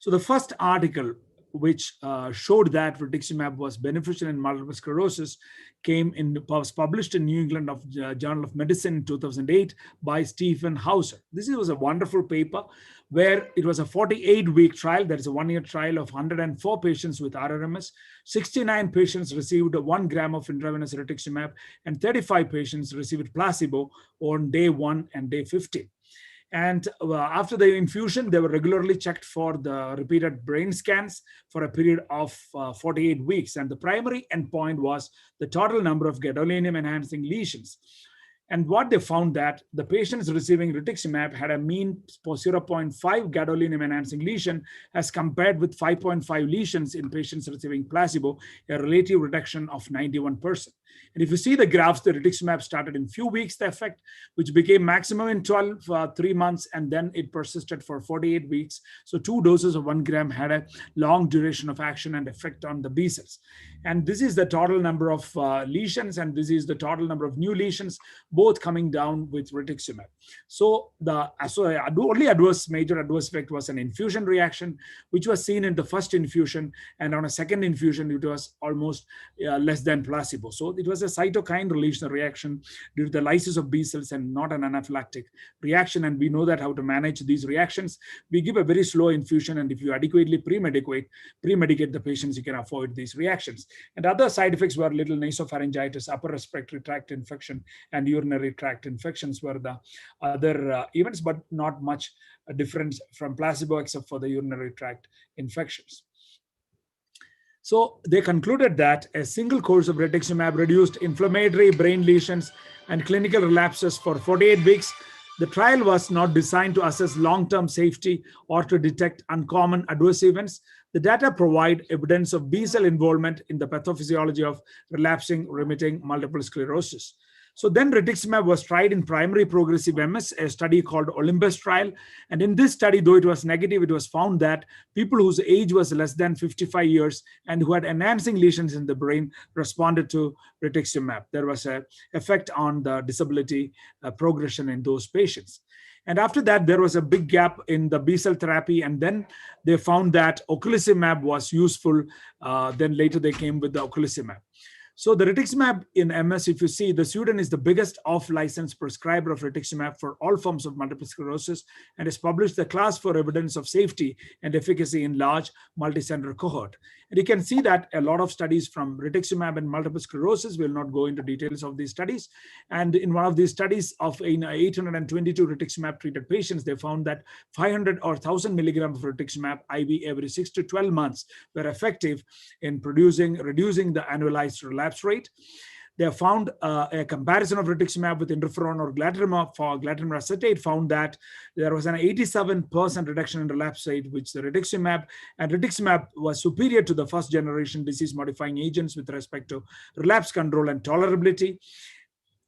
[SPEAKER 2] So the first article which showed that rituximab was beneficial in multiple sclerosis was published in New England Journal of Medicine in 2008 by Stephen Hauser. This was a wonderful paper where it was a 48-week trial. That is a 1-year trial of 104 patients with RRMS. 69 patients received 1 gram of intravenous rituximab, and 35 patients received placebo on day 1 and day 15. And after the infusion, they were regularly checked for the repeated brain scans for a period of 48 weeks. And the primary endpoint was the total number of gadolinium-enhancing lesions. And what they found that the patients receiving rituximab had a mean 0.5 gadolinium-enhancing lesion as compared with 5.5 lesions in patients receiving placebo, a relative reduction of 91%. And if you see the graphs, the rituximab started in few weeks, the effect, which became maximum in 3 months, and then it persisted for 48 weeks. So 2 doses of 1 gram had a long duration of action and effect on the B cells. And this is the total number of lesions, and this is the total number of new lesions, both coming down with rituximab. So the only major adverse effect was an infusion reaction, which was seen in the first infusion, and on a second infusion, it was almost less than placebo. So it was a cytokine release reaction due to the lysis of B cells and not an anaphylactic reaction. And we know that how to manage these reactions. We give a very slow infusion, and if you adequately pre-medicate the patients, you can avoid these reactions. And other side effects were little nasopharyngitis, upper respiratory tract infection, and urinary tract infections were the other events, but not much difference from placebo except for the urinary tract infections. So they concluded that a single course of rituximab reduced inflammatory brain lesions and clinical relapses for 48 weeks. The trial was not designed to assess long-term safety or to detect uncommon adverse events. The data provide evidence of B cell involvement in the pathophysiology of relapsing remitting multiple sclerosis. So then rituximab was tried in primary progressive MS, a study called Olympus trial. And in this study, though it was negative, it was found that people whose age was less than 55 years and who had enhancing lesions in the brain responded to rituximab. There was an effect on the disability progression in those patients. And after that, there was a big gap in the B cell therapy. And then they found that ocrelizumab was useful. Then later they came with the ocrelizumab. So the rituximab in MS, if you see, the Sweden is the biggest off-license prescriber of rituximab for all forms of multiple sclerosis and has published the class for evidence of safety and efficacy in large multi-center cohort. And you can see that a lot of studies from rituximab and multiple sclerosis, will not go into details of these studies. And in one of these studies of 822 rituximab treated patients, they found that 500 or 1000 milligrams of rituximab IV every 6 to 12 months were effective in reducing the annualized relapse rate. They have found a comparison of rituximab with interferon or glatiramer acetate, found that there was an 87% reduction in relapse rate, which the rituximab was superior to the first generation disease modifying agents with respect to relapse control and tolerability.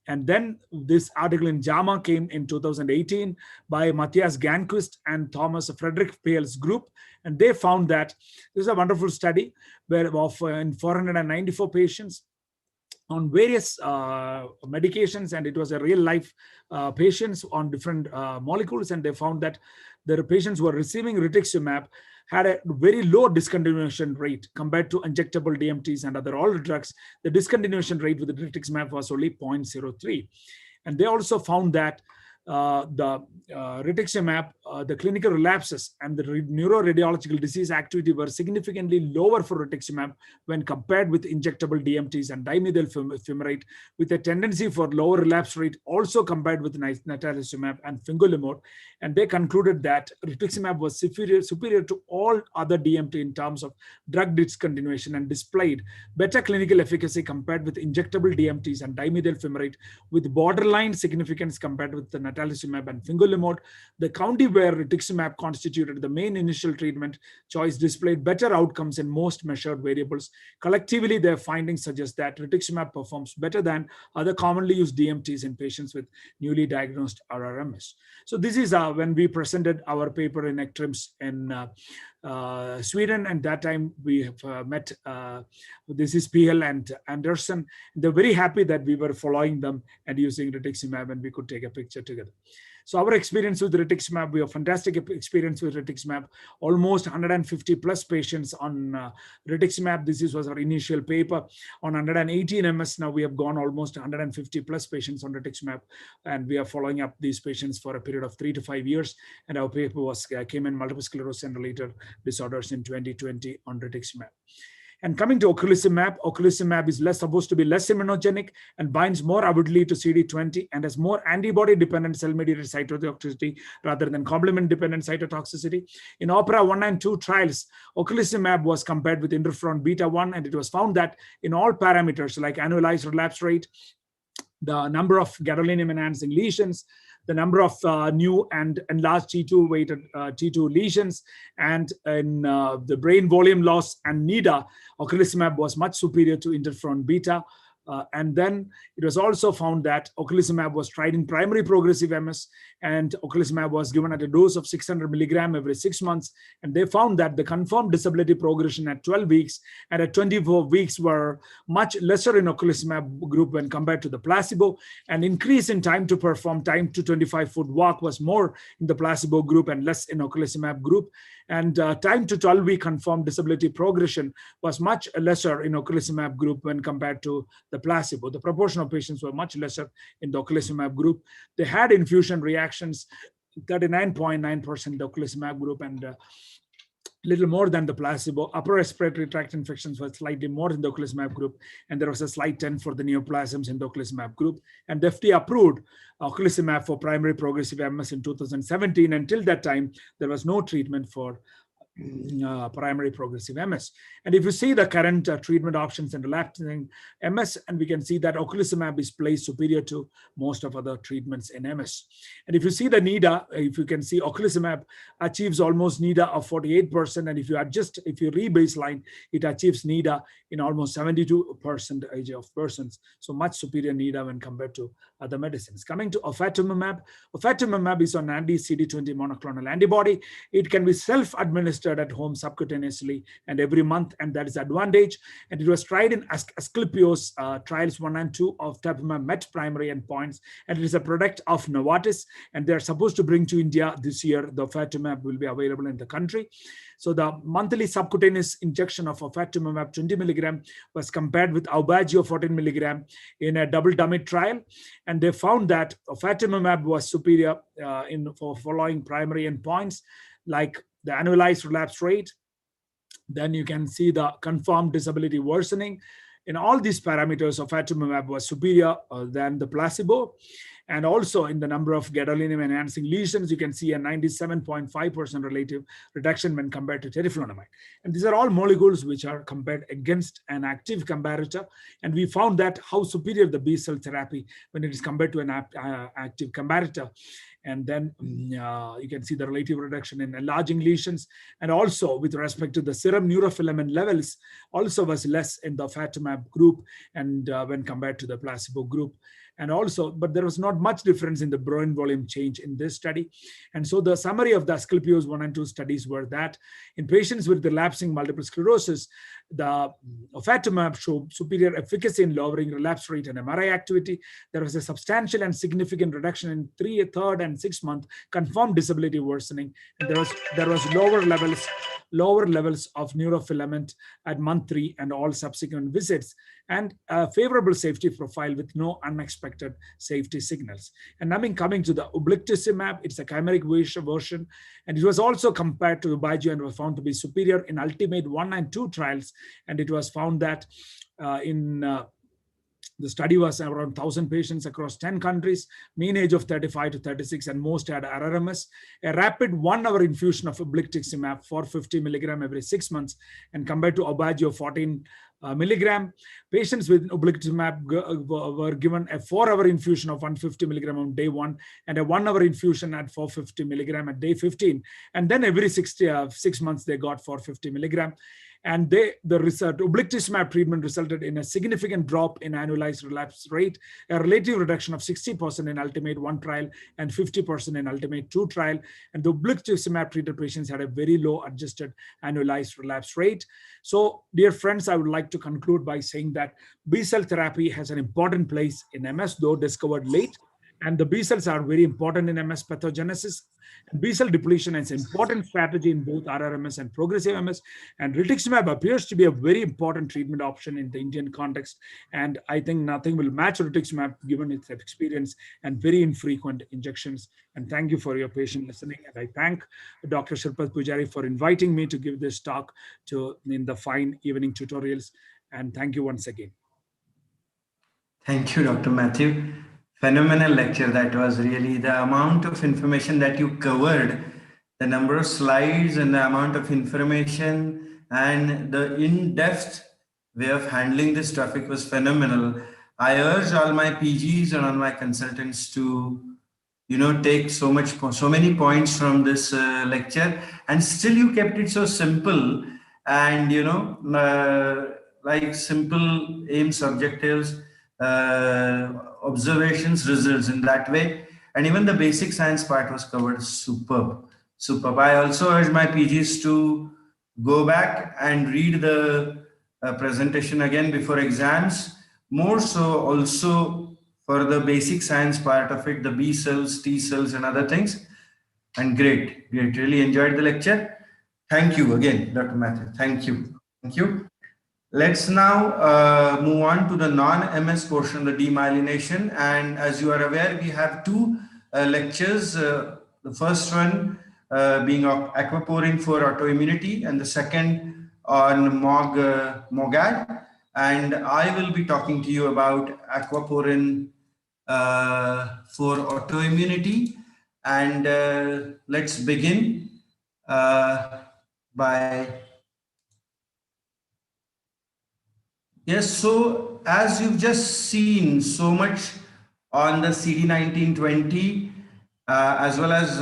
[SPEAKER 2] And then this article in JAMA came in 2018 by Matthias Ganquist and Thomas Frederick Pale's group. And they found that this is a wonderful study where in 494 patients on various medications, and it was a real life patients on different molecules. And they found that the patients who were receiving rituximab had a very low discontinuation rate compared to injectable DMTs and other oral drugs. The discontinuation rate with the rituximab was only 0.03. And they also found that the rituximab, the clinical relapses and the neuroradiological disease activity were significantly lower for rituximab when compared with injectable DMTs and dimethyl fumarate, with a tendency for lower relapse rate also compared with natalizumab and fingolimod. And they concluded that rituximab was superior to all other DMT in terms of drug discontinuation and displayed better clinical efficacy compared with injectable DMTs and dimethyl fumarate, with borderline significance compared with the natalizumab and fingolimod. The county where rituximab constituted the main initial treatment choice displayed better outcomes in most measured variables. Collectively, their findings suggest that rituximab performs better than other commonly used DMTs in patients with newly diagnosed RRMS. So this is when we presented our paper in ECTRIMS in Sweden, and that time we have met this is PL and Anderson. They're very happy that we were following them and using rituximab, and we could take a picture together. So our experience with rituximab, we have fantastic experience with rituximab, almost 150 plus patients on rituximab. This was our initial paper on 118 MS. Now we have gone almost 150 plus patients on rituximab, and we are following up these patients for a period of 3 to 5 years. And our paper came in multiple sclerosis and related disorders in 2020 on rituximab. And coming to ocrelizumab is supposed to be less immunogenic and binds more avidly to CD20 and has more antibody-dependent cell-mediated cytotoxicity rather than complement-dependent cytotoxicity. In OPERA 1 and 2 trials, ocrelizumab was compared with interferon beta-1, and it was found that in all parameters like annualized relapse rate, the number of gadolinium-enhancing lesions, the number of new and enlarged T2 weighted T2 lesions, and in the brain volume loss and NIDA, ocrelizumab was much superior to interferon beta And then it was also found that ocrelizumab was tried in primary progressive MS, and ocrelizumab was given at a dose of 600 milligram every 6 months. And they found that the confirmed disability progression at 12 weeks and at 24 weeks were much lesser in ocrelizumab group when compared to the placebo. And increase in time to perform, time to 25-foot walk was more in the placebo group and less in ocrelizumab group. And time to 12-week confirmed disability progression was much lesser in ocrelizumab group when compared to the placebo. The proportion of patients were much lesser in the ocrelizumab group. They had infusion reactions, 39.9% in the ocrelizumab group, and little more than the placebo. Upper respiratory tract infections were slightly more in the ocrelizumab group, and there was a slight 10 for the neoplasms in the ocrelizumab group. And the FDA approved ocrelizumab for primary progressive MS in 2017. Until that time, there was no treatment for primary progressive MS. And if you see the current treatment options in relapsing MS, and we can see that ocrelizumab is placed superior to most of other treatments in MS. And if you see the NIDA, if you can see ocrelizumab achieves almost NIDA of 48%, and if you re-baseline, it achieves NIDA in almost 72% of persons. So much superior NIDA when compared to other medicines. Coming to ofatumumab is an anti-CD20 monoclonal antibody. It can be self-administered at home subcutaneously and every month, and that is advantage. And it was tried in Asclepios trials 1 and 2 of ofatumumab met primary endpoints, and it is a product of Novartis, and they are supposed to bring to India this year. The ofatumumab will be available in the country. So the monthly subcutaneous injection of ofatumumab 20 milligram was compared with Aubagio 14 milligram in a double dummy trial, and they found that ofatumumab was superior for following primary endpoints like the annualized relapse rate. Then you can see the confirmed disability worsening. In all these parameters, ofatumumab was superior than the placebo. And also in the number of gadolinium enhancing lesions, you can see a 97.5% relative reduction when compared to teriflunomide. And these are all molecules which are compared against an active comparator. And we found that how superior the B-cell therapy when it is compared to an active comparator. And then you can see the relative reduction in enlarging lesions. And also with respect to the serum neurofilament levels, also was less in the ofatumumab group and when compared to the placebo group. And also, but there was not much difference in the brain volume change in this study. And so the summary of the Asclepios 1 and 2 studies were that in patients with relapsing multiple sclerosis, the ofatumumab showed superior efficacy in lowering relapse rate and MRI activity. There was a substantial and significant reduction in 3, 3rd, and 6th month confirmed disability worsening. And there was lower levels of neurofilament at month 3 and all subsequent visits, and a favorable safety profile with no unexpected safety signals. And now coming to the ublituximab, it's a chimeric version, and it was also compared to Aubagio and was found to be superior in Ultimate 1 and 2 trials. And it was found that the study was around 1,000 patients across 10 countries, mean age of 35 to 36, and most had RRMS. A rapid 1-hour infusion of ublituximab for 50 milligram every 6 months, and compared to Aubagio 14 milligram. Patients with ublituximab were given a 4-hour infusion of 150 milligram on day 1 and a 1-hour infusion at 450 milligram at day 15. And then every 6 months they got 450 milligram. And the ublituximab treatment resulted in a significant drop in annualized relapse rate, a relative reduction of 60% in Ultimate 1 trial and 50% in Ultimate 2 trial. And the ublituximab treated patients had a very low adjusted annualized relapse rate. So, dear friends, I would like to conclude by saying that B-cell therapy has an important place in MS, though discovered late. And the B cells are very important in MS pathogenesis. And B cell depletion is an important strategy in both RRMS and progressive MS. And rituximab appears to be a very important treatment option in the Indian context. And I think nothing will match rituximab given its experience and very infrequent injections. And thank you for your patient listening. And I thank Dr. Shripath Pujari for inviting me to give this talk in the fine evening tutorials. And thank you once again.
[SPEAKER 1] Thank you, Dr. Matthew. Phenomenal lecture. That was really the amount of information that you covered, the number of slides and the amount of information and the in-depth way of handling this topic was phenomenal. I urge all my PGs and all my consultants to, take so many points from this lecture, and still you kept it so simple and, like simple aims, objectives. observations, results in that way. And even the basic science part was covered superb. Superb. I also urge my PGs to go back and read the presentation again before exams. More so also for the basic science part of it, the B cells, T cells, and other things. And great, great. Really enjoyed the lecture. Thank you again, Dr. Matthew. Thank you. Thank you. Let's now move on to the non-MS portion, the demyelination. And as you are aware, we have two lectures. The first one being of Aquaporin-4 autoimmunity, and the second on MOGAD. And I will be talking to you about Aquaporin for autoimmunity. And let's begin by. Yes, so as you've just seen so much on the CD1920, as well as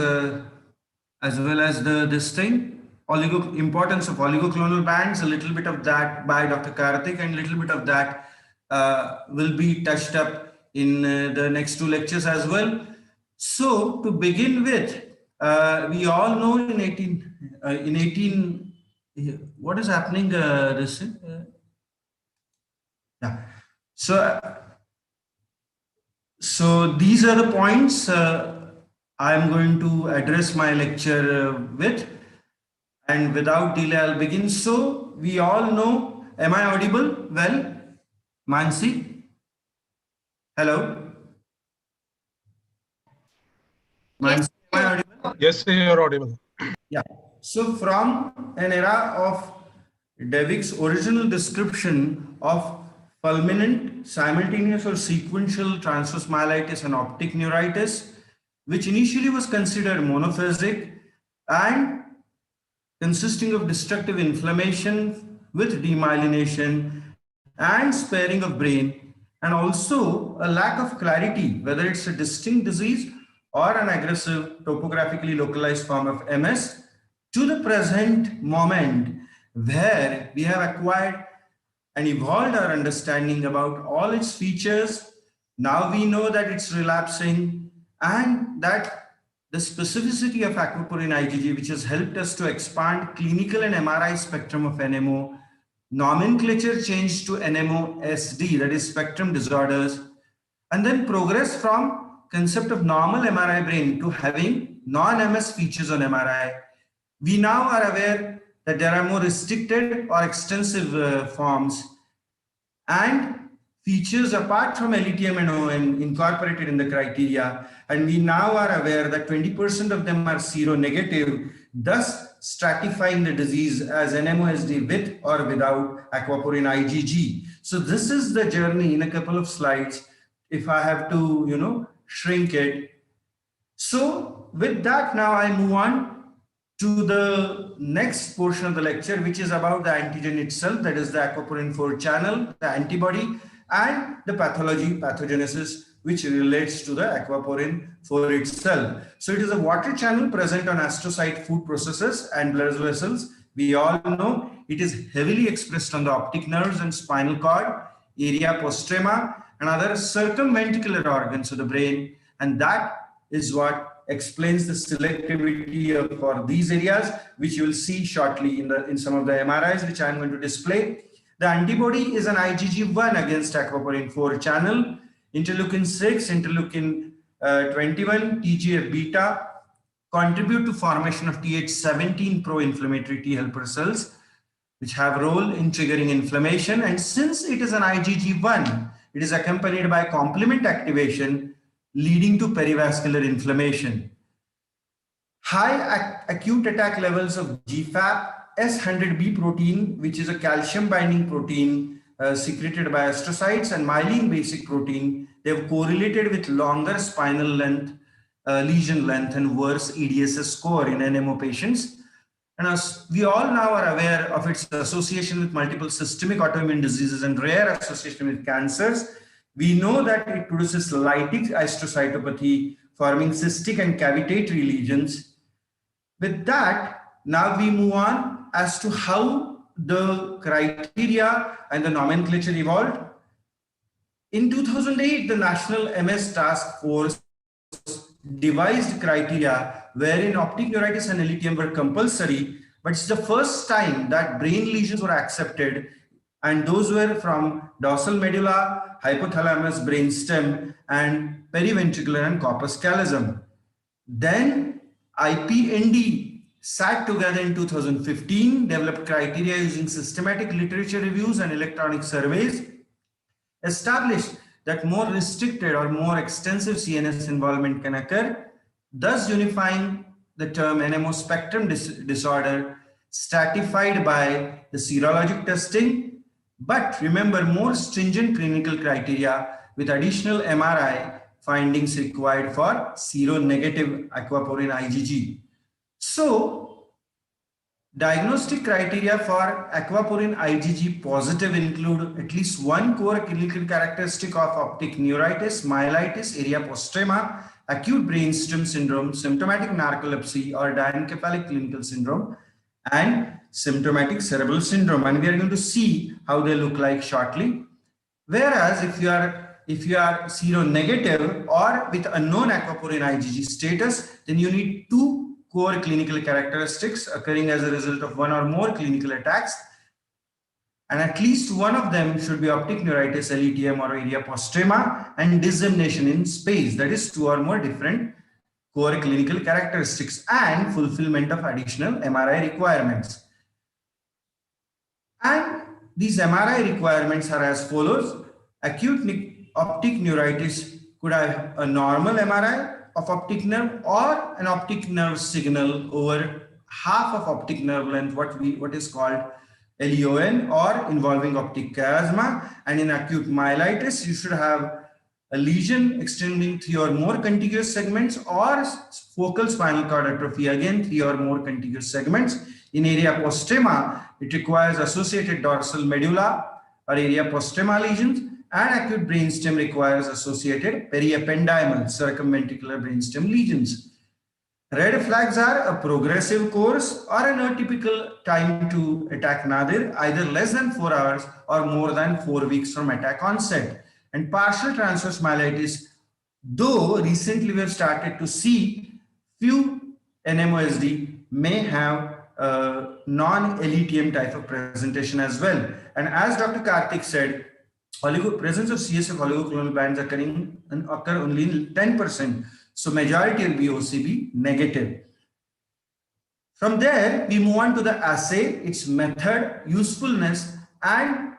[SPEAKER 1] this thing, importance of oligoclonal bands, a little bit of that by Dr. Karthik, and a little bit of that will be touched up in the next two lectures as well. So to begin with, we all know in 18, what is happening? This. Yeah. So these are the points I'm going to address my lecture with, and without delay, I'll begin. So we all know, am I audible? Well, Mansi? Hello? Mansi, am I audible?
[SPEAKER 4] Yes, sir, you're audible.
[SPEAKER 1] Yeah. So from an era of Devick's original description of fulminant, simultaneous or sequential transverse myelitis and optic neuritis, which initially was considered monophasic and consisting of destructive inflammation with demyelination and sparing of brain, and also a lack of clarity whether it's a distinct disease or an aggressive topographically localized form of MS, to the present moment where we have acquired and evolved our understanding about all its features. Now we know that it's relapsing, and that the specificity of aquaporin IgG, which has helped us to expand clinical and MRI spectrum of NMO, nomenclature changed to NMOSD, that is spectrum disorders, and then progress from concept of normal MRI brain to having non-MS features on MRI. We now are aware that there are more restricted or extensive forms and features apart from LETM and ON incorporated in the criteria. And we now are aware that 20% of them are seronegative, thus stratifying the disease as NMOSD with or without aquaporin IgG. So this is the journey in a couple of slides, if I have to, shrink it. So with that, now I move on to the next portion of the lecture, which is about the antigen itself, that is the Aquaporin-4 channel, the antibody, and the pathology, pathogenesis, which relates to the Aquaporin-4 itself. So it is a water channel present on astrocyte food processes and blood vessels. We all know it is heavily expressed on the optic nerves and spinal cord, area postrema, and other circumventricular organs of the brain. And that is what explains the selectivity for these areas, which you will see shortly in some of the MRIs, which I'm going to display. The antibody is an IgG1 against Aquaporin-4 channel, interleukin 6, interleukin 21, TGF-beta contribute to formation of Th17 pro-inflammatory T helper cells, which have a role in triggering inflammation. And since it is an IgG1, it is accompanied by complement activation, leading to perivascular inflammation. High acute attack levels of GFAP, S100B protein, which is a calcium binding protein secreted by astrocytes, and myelin basic protein, they have correlated with longer spinal length, lesion length, and worse EDSS score in NMO patients. And as we all now are aware of its association with multiple systemic autoimmune diseases and rare association with cancers, we know that it produces lytic astrocytopathy, forming cystic and cavitatory lesions. With that, now we move on as to how the criteria and the nomenclature evolved. In 2008, the National MS Task Force devised criteria wherein optic neuritis and LETM were compulsory, but it's the first time that brain lesions were accepted, and those were from dorsal medulla, hypothalamus, brainstem, and periventricular and corpus callosum. Then IPND sat together in 2015, developed criteria using systematic literature reviews and electronic surveys, established that more restricted or more extensive CNS involvement can occur, thus unifying the term NMO spectrum disorder stratified by the serologic testing. But remember, more stringent clinical criteria with additional MRI findings required for seronegative aquaporin IgG. So, diagnostic criteria for aquaporin IgG positive include at least one core clinical characteristic of optic neuritis, myelitis, area postrema, acute brainstem syndrome, symptomatic narcolepsy or diencephalic clinical syndrome, and symptomatic cerebral syndrome. And we are going to see how they look like shortly. Whereas if you are seronegative or with unknown aquaporin IgG status, then you need two core clinical characteristics occurring as a result of one or more clinical attacks, and at least one of them should be optic neuritis, LETM or area postrema, and dissemination in space, that is two or more different core clinical characteristics, and fulfillment of additional MRI requirements. And these MRI requirements are as follows. Acute optic neuritis could have a normal MRI of optic nerve or an optic nerve signal over half of optic nerve length, what is called LEON, or involving optic chiasma. And in acute myelitis, you should have a lesion extending 3 or more contiguous segments, or focal spinal cord atrophy, again 3 or more contiguous segments. In area postrema, it requires associated dorsal medulla or area postrema lesions, and acute brainstem requires associated periependymal circumventricular brainstem lesions. Red flags are a progressive course or an atypical time to attack nadir, either less than 4 hours or more than 4 weeks from attack onset. And partial transverse myelitis, though recently we have started to see few NMOSD may have non-LETM type of presentation as well. And as Dr. Karthik said, presence of CSF oligoclonal bands occur only in 10%. So majority will be OCB negative. From there, we move on to the assay, its method, usefulness, and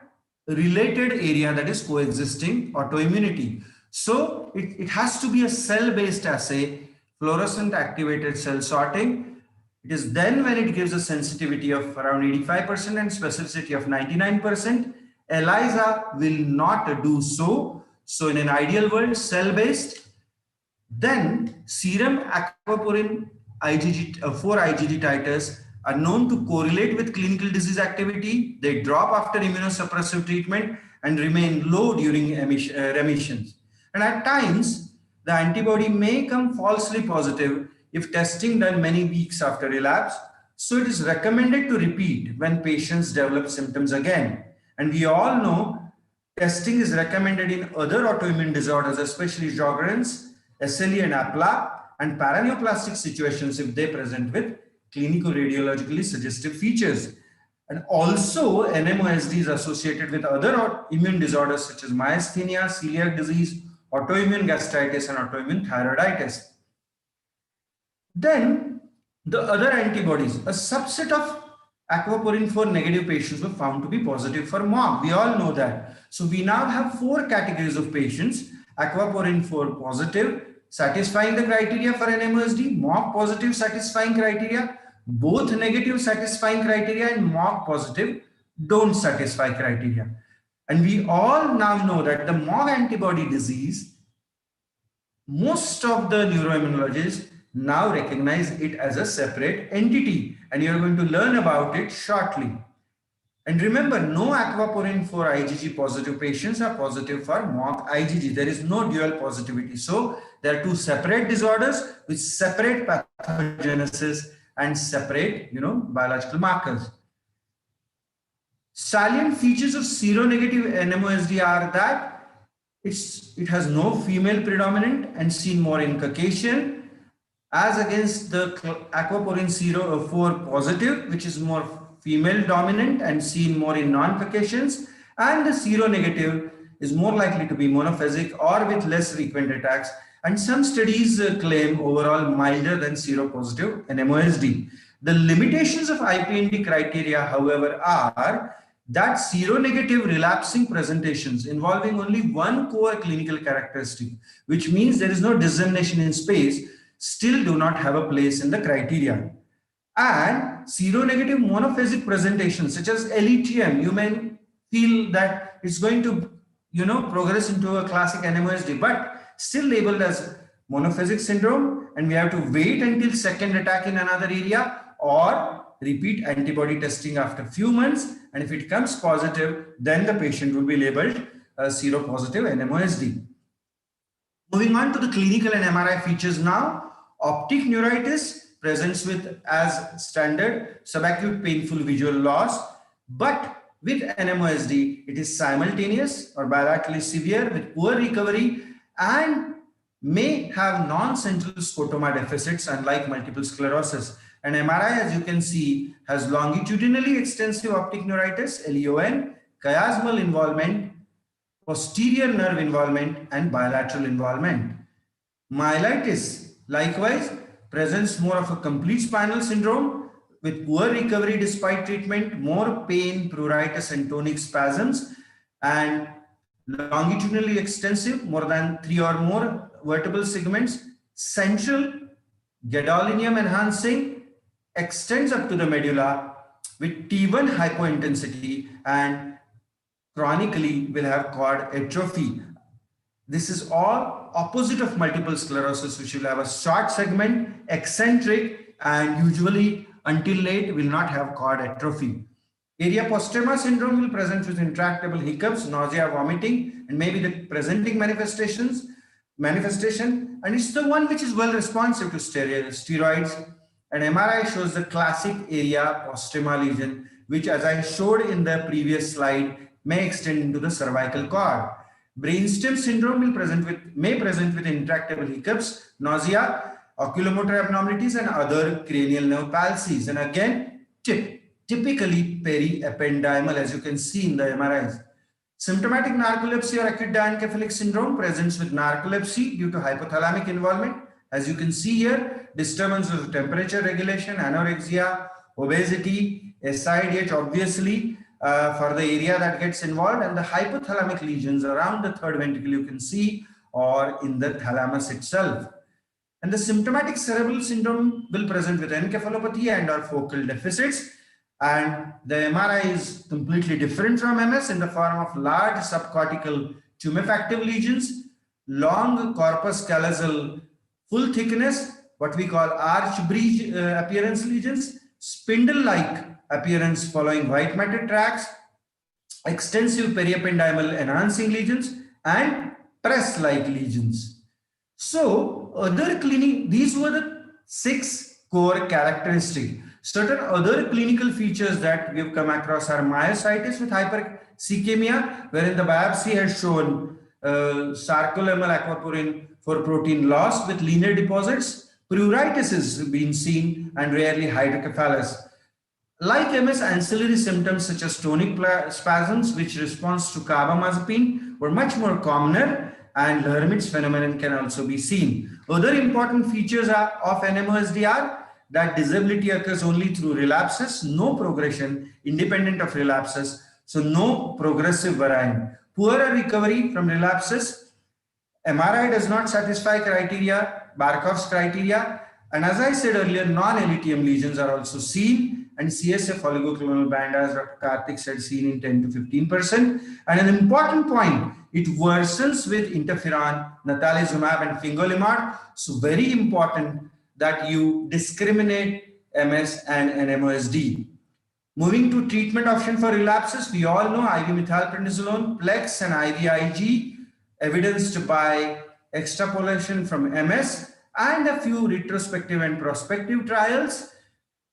[SPEAKER 1] related area, that is coexisting autoimmunity. So it has to be a cell-based assay, fluorescent activated cell sorting. It is then when it gives a sensitivity of around 85% and specificity of 99%. ELISA will not do so. So in an ideal world, cell-based. Then serum aquaporin IgG 4 IgG titers are known to correlate with clinical disease activity. They drop after immunosuppressive treatment and remain low during remissions. And at times, the antibody may come falsely positive if testing done many weeks after relapse. So it is recommended to repeat when patients develop symptoms again. And we all know testing is recommended in other autoimmune disorders, especially Sjogren's, SLE and APLA, and paraneoplastic situations if they present with clinical radiologically suggestive features. And also NMOSD is associated with other immune disorders such as myasthenia, celiac disease, autoimmune gastritis, and autoimmune thyroiditis. Then the other antibodies, a subset of Aquaporin-4 negative patients were found to be positive for MOG. We all know that. So we now have 4 categories of patients: Aquaporin-4 positive, satisfying the criteria for NMOSD, MOG positive satisfying criteria, both negative satisfying criteria, and MOG positive don't satisfy criteria. And we all now know that the MOG antibody disease, most of the neuroimmunologists now recognize it as a separate entity, and you're going to learn about it shortly. And remember, no Aquaporin-4 IgG positive patients are positive for MOG IgG. There is no dual positivity. So there are 2 separate disorders with separate pathogenesis and separate, biological markers. Salient features of seronegative NMOSD are that it has no female predominant and seen more in Caucasian, as against the Aquaporin-4 positive, which is more female dominant and seen more in non-Caucasians, and the seronegative is more likely to be monophasic or with less frequent attacks. And some studies claim overall milder than seropositive NMOSD. The limitations of IPND criteria, however, are that seronegative relapsing presentations involving only one core clinical characteristic, which means there is no dissemination in space, still do not have a place in the criteria. And seronegative monophasic presentations such as LETM, you may feel that it's going to progress into a classic NMOSD, but still labeled as monophasic syndrome, and we have to wait until second attack in another area or repeat antibody testing after a few months, and if it comes positive, then the patient will be labeled seropositive NMOSD. Moving on to the clinical and MRI features now. Optic neuritis presents with, as standard, subacute painful visual loss, but with NMOSD, it is simultaneous or bilaterally severe with poor recovery and may have non-central scotoma deficits, unlike multiple sclerosis. And MRI, as you can see, has longitudinally extensive optic neuritis, LEON, chiasmal involvement, posterior nerve involvement, and bilateral involvement. Myelitis, likewise, presents more of a complete spinal syndrome with poor recovery despite treatment, more pain, pruritus, and tonic spasms, and longitudinally extensive, more than 3 or more vertebral segments, central, gadolinium enhancing, extends up to the medulla with T1 hypointensity, and chronically will have cord atrophy. This is all opposite of multiple sclerosis, which will have a short segment, eccentric, and usually until late will not have cord atrophy. Area postema syndrome will present with intractable hiccups, nausea, vomiting, and maybe the presenting manifestation, and it's the one which is well responsive to steroids. And MRI shows the classic area postema lesion, which, as I showed in the previous slide, may extend into the cervical cord. Brainstem syndrome may present with intractable hiccups, nausea, oculomotor abnormalities, and other cranial nerve palsies. And again, typically periependymal, as you can see in the MRIs. Symptomatic narcolepsy or acute diencephalic syndrome presents with narcolepsy due to hypothalamic involvement. As you can see here, disturbance of temperature regulation, anorexia, obesity, SIDH obviously for the area that gets involved, and the hypothalamic lesions around the third ventricle you can see, or in the thalamus itself. And the symptomatic cerebral syndrome will present with encephalopathy and or focal deficits. And the MRI is completely different from MS in the form of large subcortical tumefactive lesions, long corpus callosal full thickness, what we call arch bridge appearance lesions, spindle-like appearance following white matter tracts, extensive periependymal enhancing lesions, and press-like lesions. So these were the 6 core characteristics. Certain other clinical features that we've come across are myositis with hypercemia, wherein the biopsy has shown sarcolemmal aquaporin-4 protein loss with linear deposits. Pruritus is being seen, and rarely hydrocephalus. Like MS, ancillary symptoms such as tonic spasms, which responds to carbamazepine, were much more commoner, and Lhermit's phenomenon can also be seen. Other important features of NMOSD are that disability occurs only through relapses, no progression independent of relapses, so no progressive variant. Poorer recovery from relapses. MRI does not satisfy criteria, Barkov's criteria, and as I said earlier, non-LETM lesions are also seen, and CSF oligoclonal band, as Dr. Karthik said, seen in 10 to 15%. And an important point, it worsens with interferon, natalizumab, and fingolimod. So very important that you discriminate MS and NMOSD. Moving to treatment option for relapses, we all know IV methylprednisolone, Plex, and IVIG, evidenced by extrapolation from MS, and a few retrospective and prospective trials.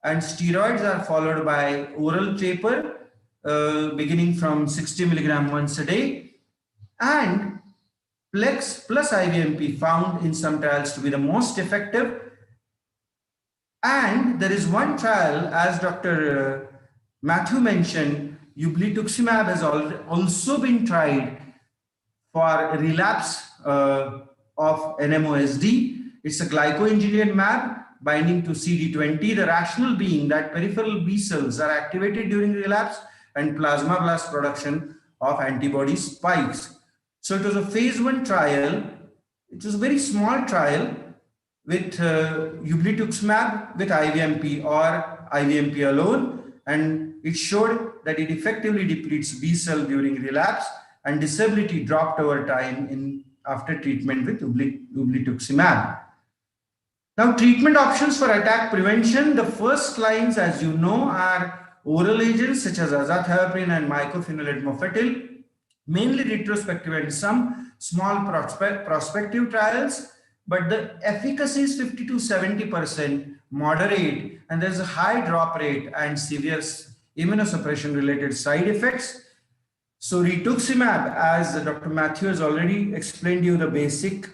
[SPEAKER 1] And steroids are followed by oral taper, beginning from 60 milligram once a day. And Plex plus IVMP found in some trials to be the most effective. And there is one trial, as Dr. Matthew mentioned, ublituximab has also been tried for relapse of NMOSD. It's a glycoengineered mAb binding to CD20, the rationale being that peripheral B cells are activated during relapse and plasmablast production of antibody spikes. So it was a phase 1 trial. It was a very small trial with ublituximab with IVMP or IVMP alone, and it showed that it effectively depletes B cell during relapse, and disability dropped over time after treatment with ublituximab. Now, treatment options for attack prevention. The first lines, as you know, are oral agents such as azathioprine and mycophenolate mofetil, mainly retrospective and some small prospective trials, but the efficacy is 50 to 70%, moderate, and there's a high drop rate and severe immunosuppression related side effects. So rituximab, as Dr. Matthew has already explained you the basic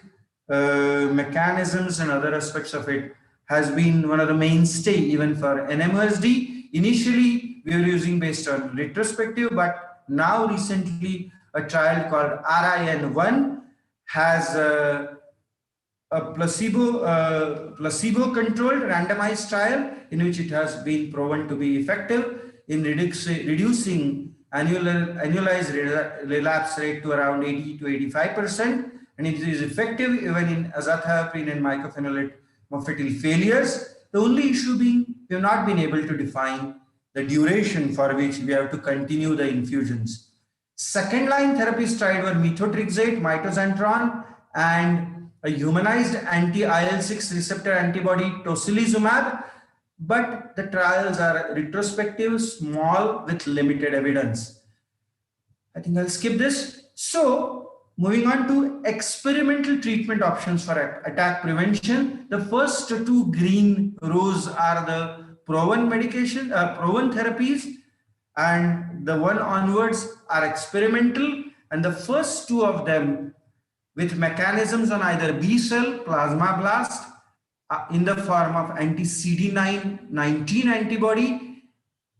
[SPEAKER 1] mechanisms and other aspects of it, has been one of the mainstay even for NMOSD. Initially, we were using based on retrospective, but now recently a trial called RIN1 has a placebo-controlled randomized trial in which it has been proven to be effective in reducing annualized relapse rate to around 80 to 85%, and it is effective even in azathioprine and mycophenolate mofetil failures. The only issue being we have not been able to define the duration for which we have to continue the infusions. Second line therapies tried were methotrexate, mitoxantrone, and a humanized anti-IL-6 receptor antibody tocilizumab, but the trials are retrospective, small, with limited evidence. I think I'll skip this. So moving on to experimental treatment options for attack prevention. The first two green rows are the proven medication, proven therapies, and the one onwards are experimental, and the first two of them with mechanisms on either B cell, plasmablast, in the form of anti-CD19 antibody,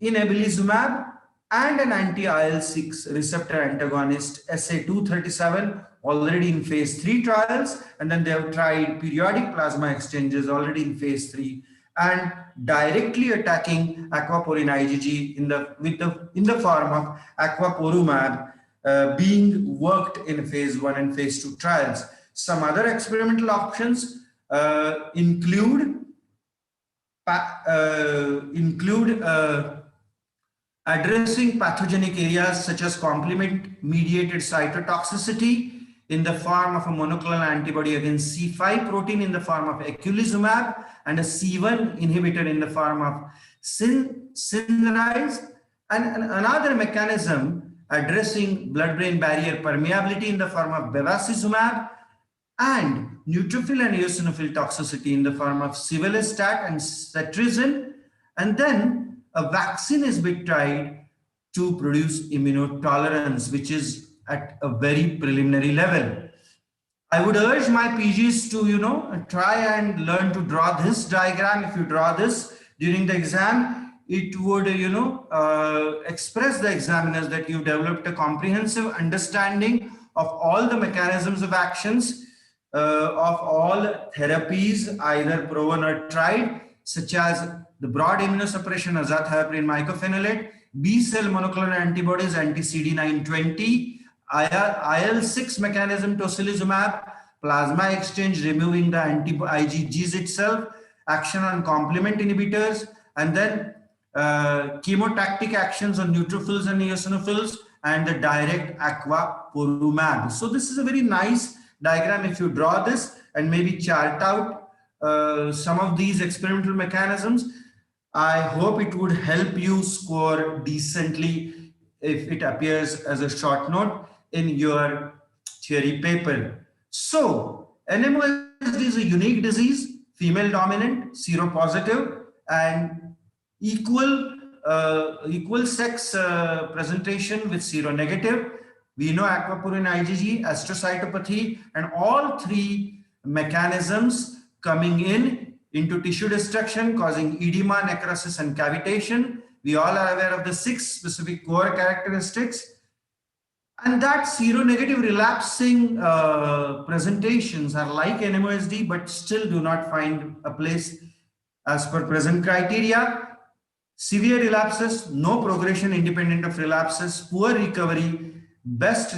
[SPEAKER 1] inebilizumab, and an anti-IL-6 receptor antagonist SA237 already in phase 3 trials, and then they have tried periodic plasma exchanges already in phase 3, and directly attacking aquaporin IgG in the form of aquaporumab being worked in phase 1 and phase 2 trials. Some other experimental options include addressing pathogenic areas such as complement-mediated cytotoxicity in the form of a monoclonal antibody against C5 protein in the form of eculizumab, and a C1 inhibitor in the form of cinryze, and another mechanism addressing blood-brain barrier permeability in the form of bevacizumab, and neutrophil and eosinophil toxicity in the form of civilistat and cetirizine, and then a vaccine is being tried to produce immunotolerance, which is at a very preliminary level. I would urge my PGs to, try and learn to draw this diagram. If you draw this during the exam, it would, express the examiners that you've developed a comprehensive understanding of all the mechanisms of actions of all therapies, either proven or tried, such as the broad immunosuppression, azathioprine, mycophenolate, B cell monoclonal antibodies, anti-CD920, IL-6 mechanism, tocilizumab, plasma exchange, removing the anti-IgGs itself, action on complement inhibitors, and then chemotactic actions on neutrophils and eosinophils, and the direct aquaporumab. So this is a very nice diagram. If you draw this and maybe chart out some of these experimental mechanisms, I hope it would help you score decently if it appears as a short note in your theory paper. So NMOSD is a unique disease, female dominant, seropositive, and equal sex presentation with seronegative. We know aquaporin IgG, astrocytopathy, and all three mechanisms coming into tissue destruction, causing edema, necrosis, and cavitation. We all are aware of the 6 specific core characteristics. And that seronegative relapsing presentations are like NMOSD, but still do not find a place as per present criteria. Severe relapses, no progression independent of relapses, poor recovery, best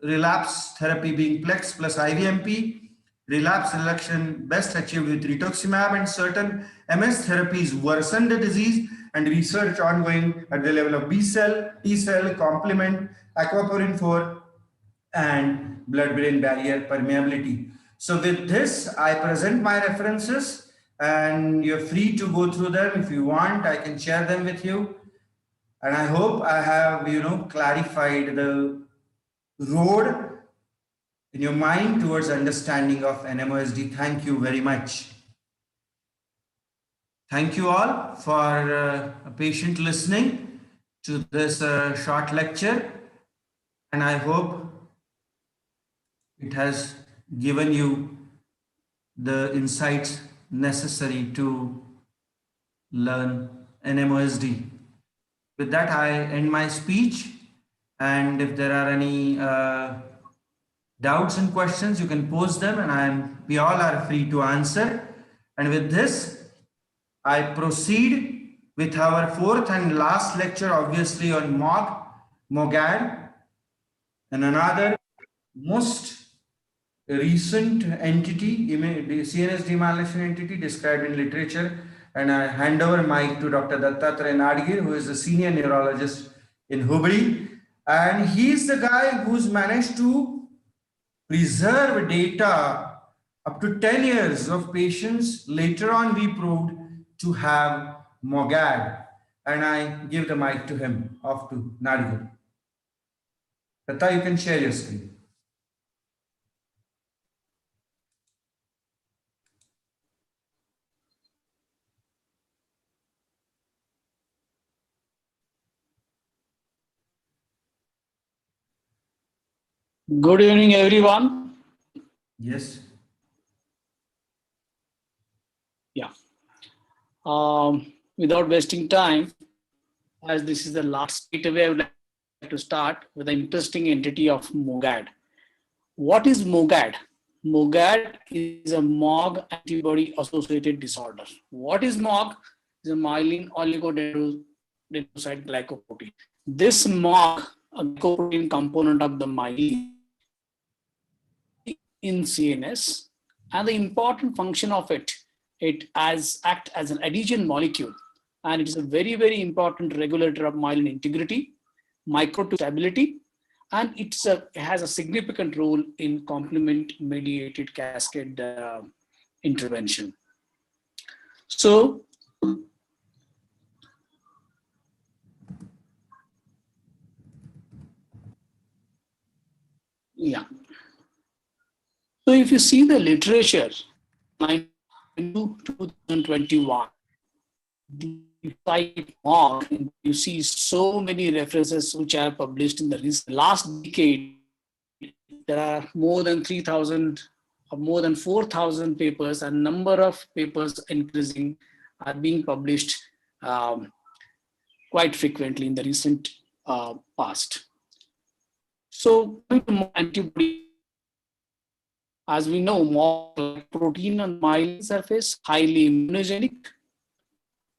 [SPEAKER 1] relapse therapy being PLEX plus IVMP, relapse reduction best achieved with rituximab, and certain MS therapies worsen the disease, and research ongoing at the level of B cell, T cell, complement, Aquaporin-4 and blood-brain barrier permeability. So with this, I present my references and you're free to go through them. If you want, I can share them with you. And I hope I have, clarified the road in your mind towards understanding of NMOSD. Thank you very much. Thank you all for patient listening to this short lecture. And I hope it has given you the insights necessary to learn NMOSD. With that, I end my speech. And if there are any doubts and questions, you can post them, and we all are free to answer. And with this, I proceed with our 4th and last lecture, obviously on MOGAD, and another most recent entity, CNS demyelination entity described in literature. And I hand over mic to Dr. Dattatreya Nadgir, who is a senior neurologist in Hubli. And he's the guy who's managed to preserve data up to 10 years of patients later on we proved to have MOGAD. And I give the mic to him, off to Nadgir. Datta, you can share your screen.
[SPEAKER 5] Good evening, everyone.
[SPEAKER 1] Yes.
[SPEAKER 5] Yeah. Without wasting time, as this is the last straight away, I would like to start with the interesting entity of MOGAD. What is MOGAD? MOGAD is a MOG antibody associated disorder. What is MOG? It's a myelin oligodendrocyte glycoprotein. This MOG, a glycoprotein component of the myelin, in CNS, and the important function of it acts as an adhesion molecule, and it is a very, very important regulator of myelin integrity, microtubule stability, and it has a significant role in complement mediated cascade intervention. So yeah. So if you see the literature, 2021, the site MOG, you see so many references which are published in the last decade. There are more than 3,000 or more than 4,000 papers, and number of papers increasing are being published quite frequently in the recent past. So antibody, as we know, more protein on myelin surface, highly immunogenic.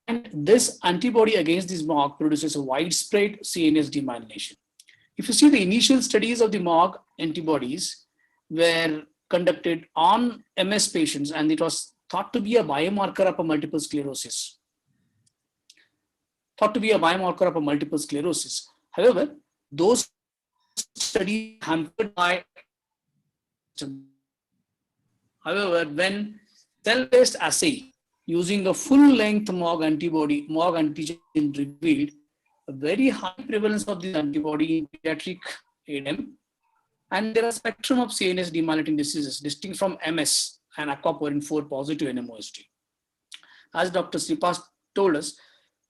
[SPEAKER 5] And this antibody against this MOG produces a widespread CNS demyelination. If you see the initial studies of the MOG antibodies were conducted on MS patients, and it was thought to be a biomarker of a multiple sclerosis. However, those studies hampered by. However, when cell-based assay using a full-length MOG antibody, MOG antigen revealed a very high prevalence of this antibody in pediatric ADEM, and there are a spectrum of CNS demyelinating diseases distinct from MS and Aquaporin-4 positive NMOSD. As Dr. Sripas told us,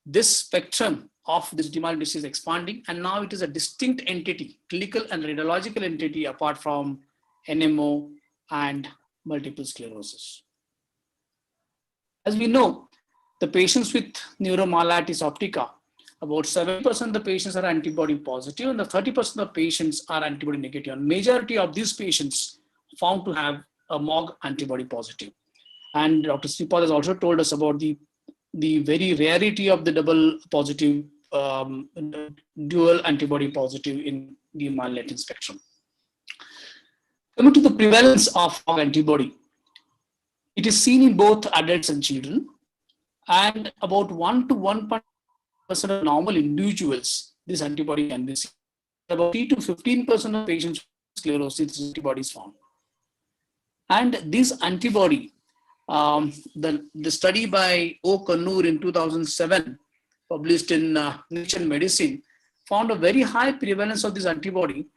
[SPEAKER 5] this spectrum of this demyelinating disease expanding, and now it is a distinct entity, clinical and radiological entity apart from NMO and multiple sclerosis. As we know, the patients with neuromyelitis optica, about 7% of the patients are antibody positive and the 30% of the patients are antibody negative. And majority of these patients found to have a MOG antibody positive. And Dr. Sripad has also told us about the very rarity of the double positive, dual antibody positive in the myelinating spectrum. Coming to the prevalence of MOG antibody, it is seen in both adults and children, and about 1 to 1% of normal individuals, this antibody can be seen. About 3 to 15% of patients with sclerosis, antibody is found. And this antibody, the study by O. Kannur in 2007, published in Nature Medicine, found a very high prevalence of this antibody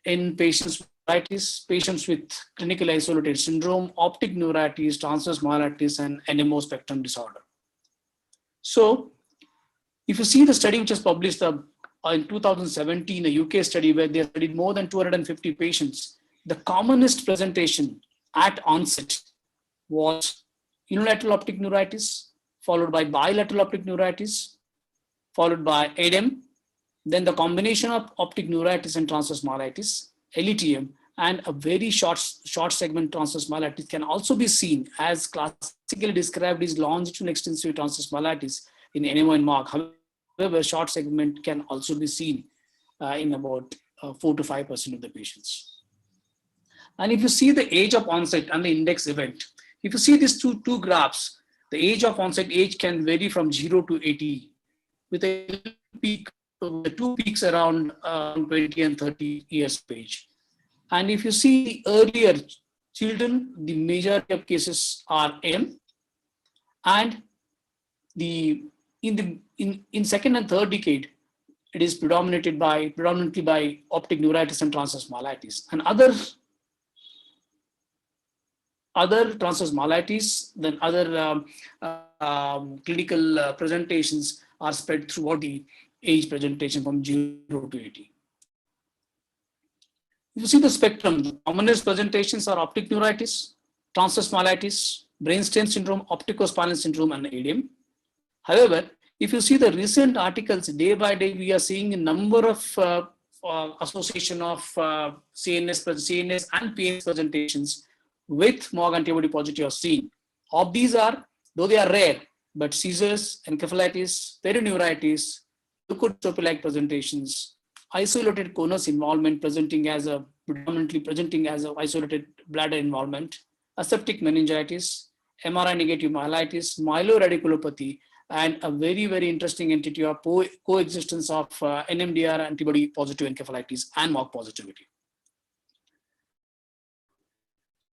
[SPEAKER 5] in patients with myelitis, patients with clinically isolated syndrome, optic neuritis, transverse myelitis, and NMO spectrum disorder. So, if you see the study which was published in 2017, a UK study where they studied more than 250 patients, the commonest presentation at onset was unilateral optic neuritis, followed by bilateral optic neuritis, followed by edema, then the combination of optic neuritis and transverse myelitis, LETM, and a very short segment transverse myelitis can also be seen, as classically described as longitudinal extensive transverse myelitis in NMO and MOG. However, short segment can also be seen in about 4 to 5% of the patients. And if you see the age of onset and the index event, if you see these two graphs, the age of onset age can vary from 0 to 80, with a peak, the two peaks around 20 and 30 years of age. And if you see the earlier children, the majority of cases are M, and in second and third decade, it is predominantly by optic neuritis and transverse myelitis. And other transverse myelitis, then other clinical presentations are spread throughout the age presentation from 0 to 80. If you see the spectrum, the commonest presentations are optic neuritis, transverse myelitis, brainstem syndrome, opticospinal syndrome, and edema. However, if you see the recent articles, day by day, we are seeing a number of association of CNS and PNS presentations with MOG antibody positive are seen. Of these are, though they are rare, but seizures, encephalitis, perineuritis, leukodystrophy-like presentations, isolated conus involvement predominantly presenting as a isolated bladder involvement, aseptic meningitis, MRI negative myelitis, myeloradiculopathy, and a very, very interesting entity of coexistence of NMDR antibody positive encephalitis and MOG positivity.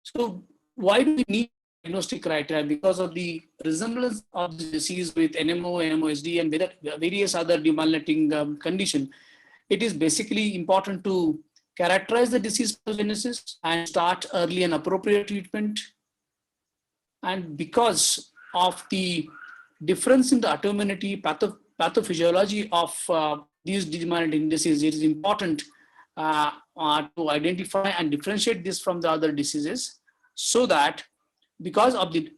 [SPEAKER 5] So why do we need diagnostic criteria? Because of the resemblance of the disease with NMO, NMOSD, and various other demyelinating condition, it is basically important to characterize the disease pathogenesis and start early and appropriate treatment. And because of the difference in the autoimmunity pathophysiology of these demyelinating diseases, it is important to identify and differentiate this from the other diseases, so that because of the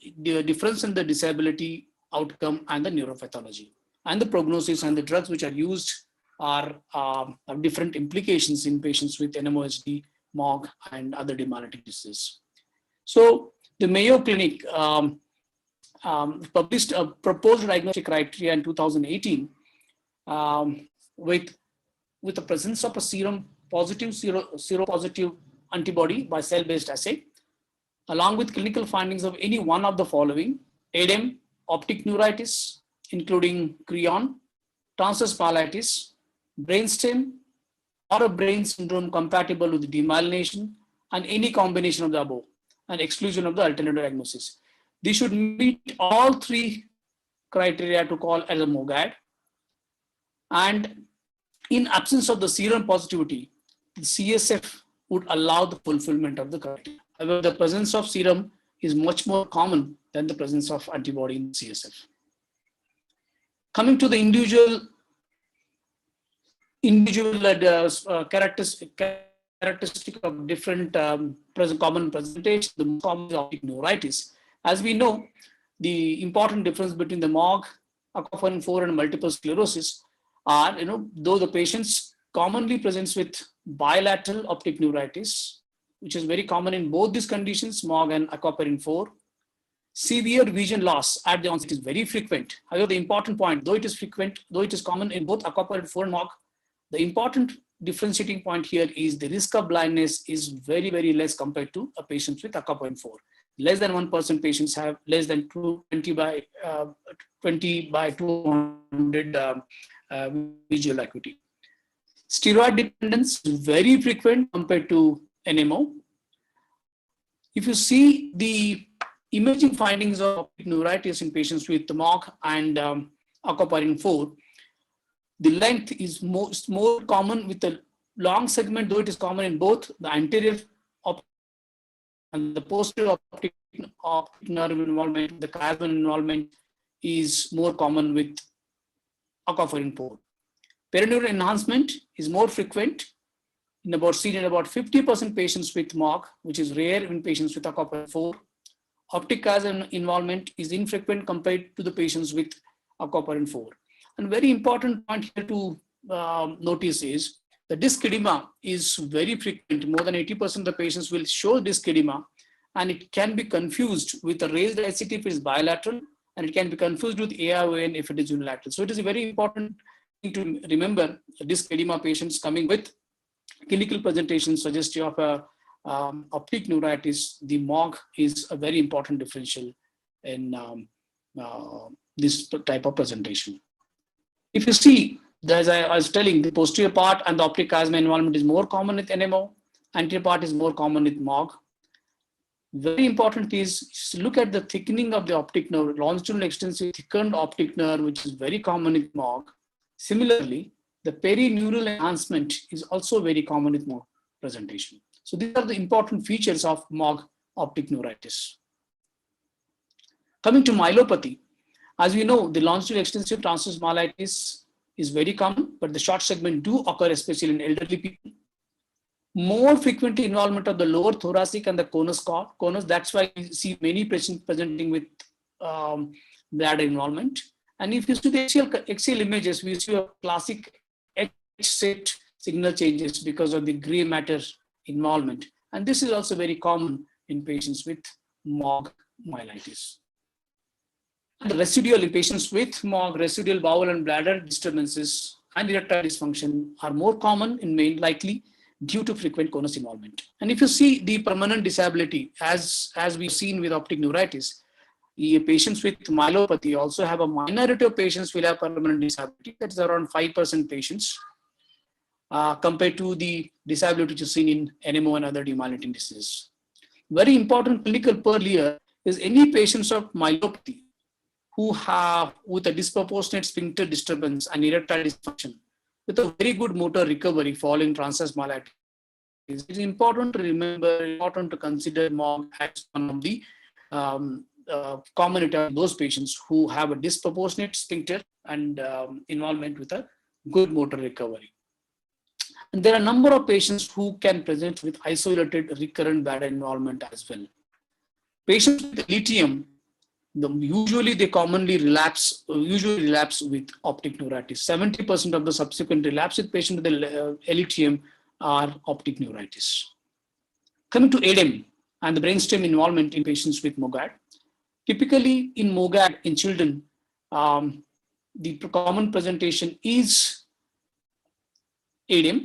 [SPEAKER 5] difference in the disability outcome and the neuropathology and the prognosis and the drugs which are used are have different implications in patients with NMOSD, MOG, and other demyelinating diseases. So the Mayo Clinic published a proposed diagnostic criteria in 2018 with the presence of a seropositive antibody by cell-based assay, along with clinical findings of any one of the following: edema, optic neuritis, including CREON, transverse myelitis, brainstem, or a brain syndrome compatible with demyelination, and any combination of the above, and exclusion of the alternative diagnosis. These should meet all three criteria to call as a MOGAD. And in absence of the serum positivity, the CSF would allow the fulfillment of the criteria. However, the presence of serum is much more common than the presence of antibody in CSF. Coming to the individual individual characteristic of different common presentation. The most common is optic neuritis. As we know, the important difference between the MOG, Aquaporin-4 and multiple sclerosis are, though the patients commonly presents with bilateral optic neuritis, which is very common in both these conditions, MOG and Aquaporin-4. Severe vision loss at the onset is very frequent. However, the important point, though it is common in both Aquaporin-4 and MOG, the important differentiating point here is the risk of blindness is very, very less compared to a patient with Aquaporin-4. Less than 1% patients have less than 20 by 200 visual acuity. Steroid dependence is very frequent compared to NMO. If you see the imaging findings of optic neuritis in patients with MOG and Aquaporin-4, the length is more common with the long segment, though it is common in both the anterior optic and the posterior optic nerve involvement. The chiasm involvement is more common with Aquaporin-4. Perineural enhancement is more frequent seen in about 50% patients with MOG, which is rare in patients with Aquaporin-4. Optic chiasm involvement is infrequent compared to the patients with Aquaporin-4. And very important point here to notice is the disc edema is very frequent. More than 80% of the patients will show disc edema, and it can be confused with a raised ICT if it is bilateral, and it can be confused with AION if it is unilateral. So it is a very important thing to remember. Disc edema patients coming with clinical presentation suggestive of a optic neuritis, the MOG is a very important differential in this type of presentation. If you see, as I was telling, the posterior part and the optic chiasm involvement is more common with NMO, anterior part is more common with MOG. Very important is look at the thickening of the optic nerve, longitudinal extensive thickened optic nerve, which is very common with MOG. Similarly, the perineural enhancement is also very common with MOG presentation. So these are the important features of MOG optic neuritis. Coming to myelopathy, as we know, the longitudinal extensive transverse myelitis is very common, but the short segment do occur, especially in elderly people. More frequently involvement of the lower thoracic and the conus cord. That's why you see many patients presenting with bladder involvement. And if you see the axial images, we see a classic H-shaped signal changes because of the gray matter involvement. And this is also very common in patients with MOG myelitis. And the residual in patients with MOG, residual bowel and bladder disturbances and erectile dysfunction are more common in men, likely due to frequent conus involvement. And if you see the permanent disability, as we've seen with optic neuritis, the patients with myelopathy also have a minority of patients will have permanent disability. That is around 5% patients compared to the disability which is seen in NMO and other demyelinating diseases. Very important clinical pearl here is any patients of myelopathy who have with a disproportionate sphincter disturbance and erectile dysfunction with a very good motor recovery following transverse myelitis. It's important to remember, important to consider MOG as one of the commonality of those patients who have a disproportionate sphincter and involvement with a good motor recovery. And there are a number of patients who can present with isolated recurrent bladder involvement as well. Patients with lithium, usually they commonly relapse with optic neuritis. 70% of the subsequent relapse with patients with lithium are optic neuritis. Coming to edema and the brainstem involvement in patients with MOGAD. Typically in MOGAD in children, the common presentation is edema,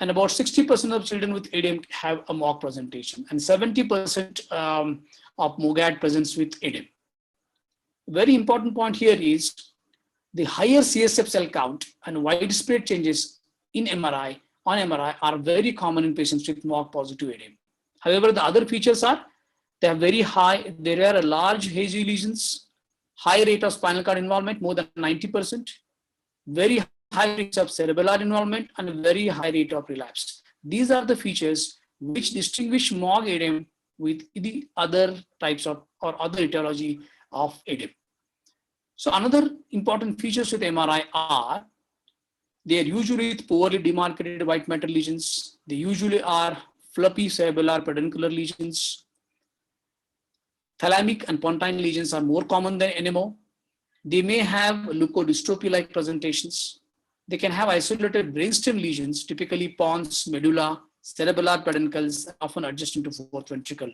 [SPEAKER 5] and about 60% of children with edema have a MOG presentation, and 70% of MOGAD presents with edema. Very important point here is the higher CSF cell count and widespread changes in MRI are very common in patients with MOG positive edema. However, the other features are they are very high. There are large hazy lesions, high rate of spinal cord involvement, more than 90%, very high rate of cerebellar involvement, and a very high rate of relapse. These are the features which distinguish MOG edema with the other types of or other etiology of edema. So another important features with MRI are They are usually with poorly demarcated white matter lesions. They usually are fluffy cerebellar peduncular lesions. Thalamic and pontine lesions are more common than NMO. They may have leukodystrophy-like presentations. They can have isolated brainstem lesions, typically pons, medulla, cerebellar peduncles, often adjacent to fourth ventricle.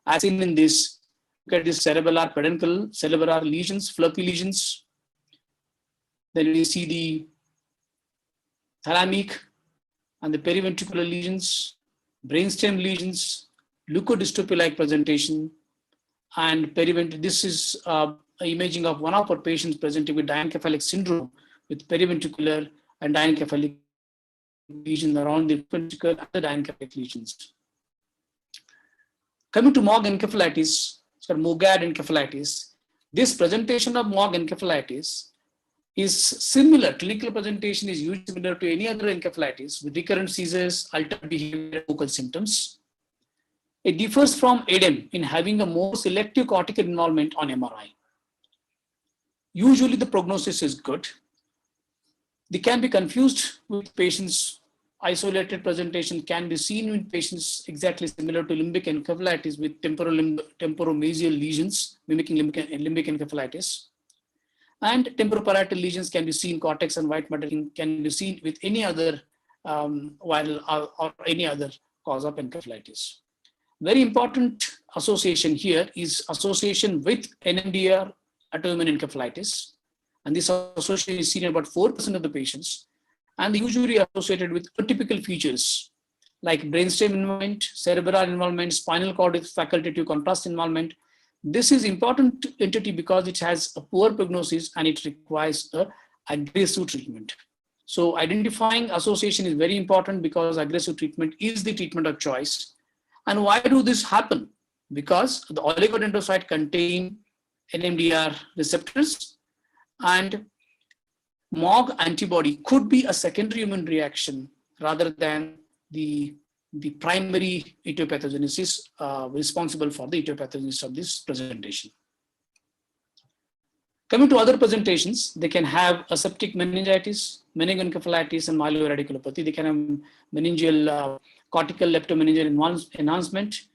[SPEAKER 5] As seen in this, look at this cerebellar peduncle, cerebellar lesions, fluffy lesions. Then we see the thalamic and the periventricular lesions, brainstem lesions, leukodystrophy-like presentation, and periventricular. This is imaging of one of our patients presenting with diencephalic syndrome with periventricular and diencephalic lesions around the ventricle and the diencephalic lesions. Coming to MOG encephalitis, so MOGAD encephalitis, this presentation of MOG encephalitis is similar. Clinical presentation is usually similar to any other encephalitis with recurrent seizures, altered behavior, vocal symptoms. It differs from EDEM in having a more selective cortical involvement on MRI. Usually the prognosis is good. They can be confused with patients. Isolated presentation can be seen in patients exactly similar to limbic encephalitis with temporomesial lesions mimicking limbic encephalitis. And temporoparietal lesions can be seen, cortex and white matter can be seen with any other viral or any other cause of encephalitis. Very important association here is association with NMDR autoimmune encephalitis. And this association is seen in about 4% of the patients. And usually associated with atypical features like brainstem involvement, cerebral involvement, spinal cord with facultative contrast involvement. This is important entity because it has a poor prognosis and it requires an aggressive treatment. So identifying association is very important because aggressive treatment is the treatment of choice. And why do this happen? Because the oligodendrocyte contain NMDR receptors, and MOG antibody could be a secondary immune reaction rather than the primary etiopathogenesis responsible for the etiopathogenesis of this presentation. Coming to other presentations, they can have aseptic meningitis, meningoencephalitis, and myeloradiculopathy. They can have meningeal cortical leptomeningeal enhancement,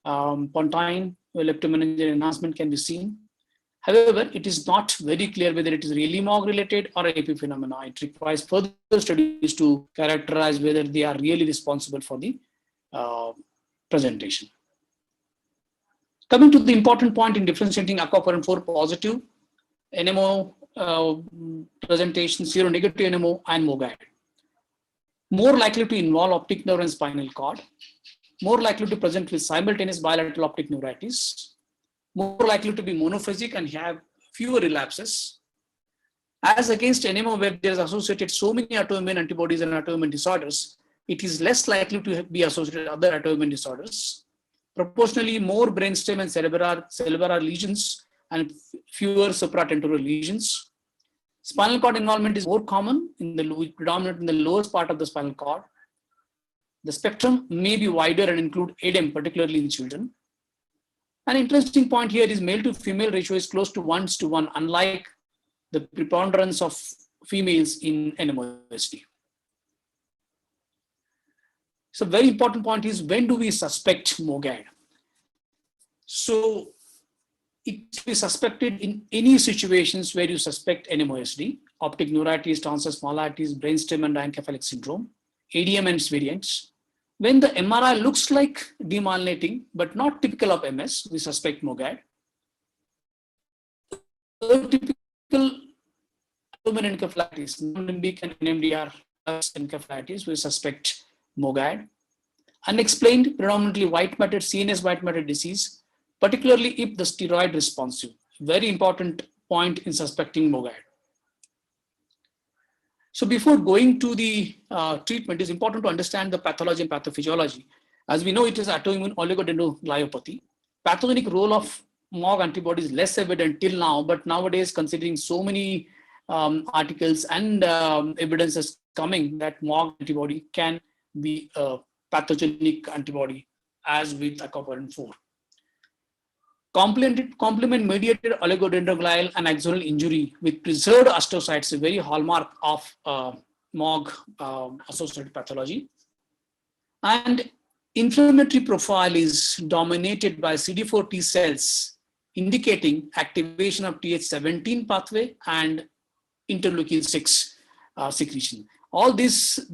[SPEAKER 5] pontine leptomeningeal enhancement can be seen. However, it is not very clear whether it is really MOG related or AP phenomena. It requires further studies to characterize whether they are really responsible for the presentation. Coming to the important point in differentiating Aquaporin-4 positive NMO presentation, seronegative NMO, and MOGAD. More likely to involve optic nerve and spinal cord. More likely to present with simultaneous bilateral optic neuritis. More likely to be monophasic and have fewer relapses. As against NMO, where there is associated so many autoimmune antibodies and autoimmune disorders, it is less likely to be associated with other autoimmune disorders. Proportionally, more brainstem and cerebral lesions and fewer supratemporal lesions. Spinal cord involvement is more common, predominant in the lowest part of the spinal cord. The spectrum may be wider and include EDEM, particularly in children. An interesting point here is male to female ratio is close to 1:1, unlike the preponderance of females in NMOSD. So very important point is, when do we suspect MOGAD? So it is suspected in any situations where you suspect NMOSD, optic neuritis, transverse myelitis, brainstem and diencephalic syndrome, ADM and its variants. When the MRI looks like demyelinating, but not typical of MS, we suspect MOGAD. Typical encephalitis, non-limbic and NMDR encephalitis, we suspect MOGAD. Unexplained, predominantly white matter, CNS white matter disease, particularly if the steroid responsive. Very important point in suspecting MOGAD. So before going to the treatment, it's important to understand the pathology and pathophysiology. As we know, it is autoimmune oligodendrogliopathy. Pathogenic role of MOG antibody is less evident till now, but nowadays, considering so many articles and evidence is coming that MOG antibody can be a pathogenic antibody, as with Aquaporin-4. Complement-mediated oligodendroglial and axonal injury with preserved astrocytes is a very hallmark of MOG associated pathology. And inflammatory profile is dominated by CD4 T cells, indicating activation of Th17 pathway and interleukin 6 secretion. All this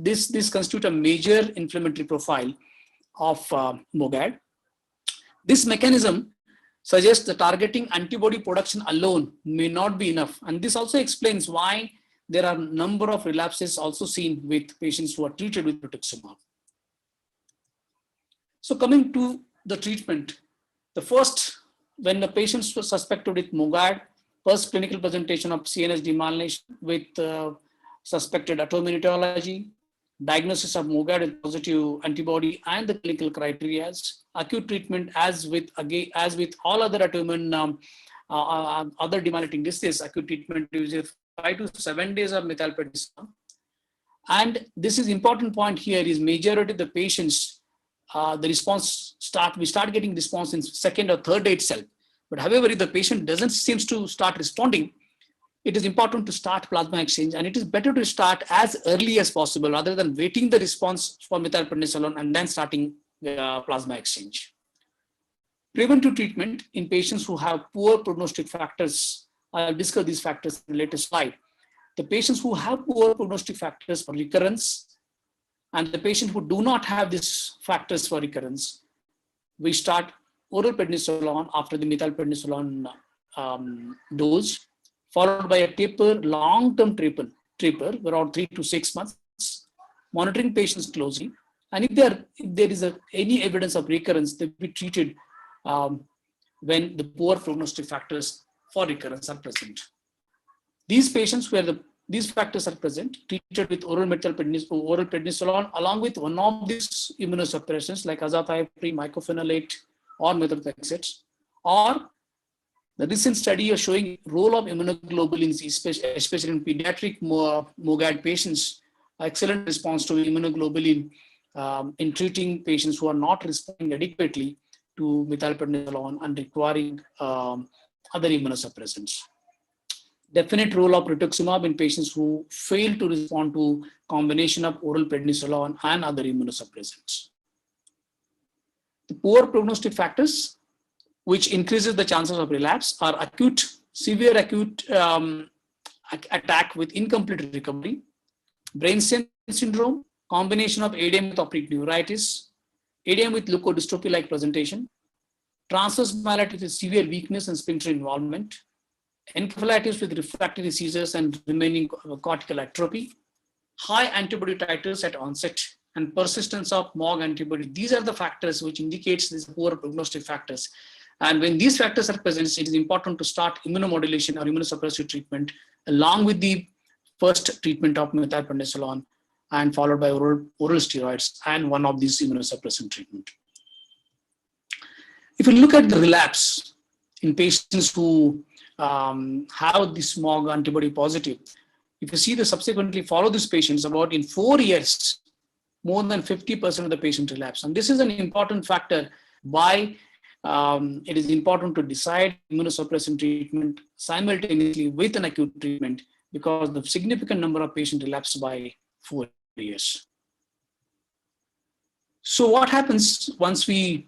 [SPEAKER 5] constitute a major inflammatory profile of MOGAD. This mechanism suggests that targeting antibody production alone may not be enough. And this also explains why there are a number of relapses also seen with patients who are treated with rituximab. So coming to the treatment, the first, when the patients were suspected with MOGAD, first clinical presentation of CNS demyelination with suspected autoimmunity, diagnosis of MOGAD with positive antibody, and the clinical criteria. Acute treatment, as with all other autoimmune other demyelinating diseases, acute treatment is 5 to 7 days of methylprednisolone. And this is important point here is majority of the patients, the response we start getting response in second or third day itself. But however, if the patient doesn't seems to start responding, it is important to start plasma exchange, and it is better to start as early as possible rather than waiting the response for methylprednisolone and then starting plasma exchange. Preventive treatment in patients who have poor prognostic factors. I'll discuss these factors in the later slide. The patients who have poor prognostic factors for recurrence and the patients who do not have these factors for recurrence, we start oral prednisolone after the methylprednisolone dose, followed by a taper, long-term taper around 3 to 6 months, monitoring patients closely. And if there is any evidence of recurrence, they will be treated when the poor prognostic factors for recurrence are present. These patients where these factors are present, treated with oral prednisolone along with one of these immunosuppressants like azathioprine, mycophenolate, or methotrexate, or the recent study is showing role of immunoglobulins, especially in pediatric MOGAD patients, excellent response to immunoglobulin in treating patients who are not responding adequately to methylprednisolone and requiring other immunosuppressants. Definite role of rituximab in patients who fail to respond to combination of oral prednisolone and other immunosuppressants. The poor prognostic factors which increases the chances of relapse are severe acute attack with incomplete recovery, brain stem syndrome, combination of ADM with optic neuritis, ADM with leukodystrophy-like presentation, transverse myelitis with severe weakness and sphincter involvement, encephalitis with refractory seizures and remaining cortical atrophy, high antibody titers at onset, and persistence of MOG antibody. These are the factors which indicates these poor prognostic factors. And when these factors are present, it is important to start immunomodulation or immunosuppressive treatment along with the first treatment of methylprednisolone and followed by oral steroids and one of these immunosuppressant treatment. If you look at the relapse in patients who have this MOG antibody positive, if you see the subsequently follow these patients, about in 4 years, more than 50% of the patient relapse. And this is an important factor why it is important to decide immunosuppressant treatment simultaneously with an acute treatment, because the significant number of patients relapse by 4 years. So what happens once we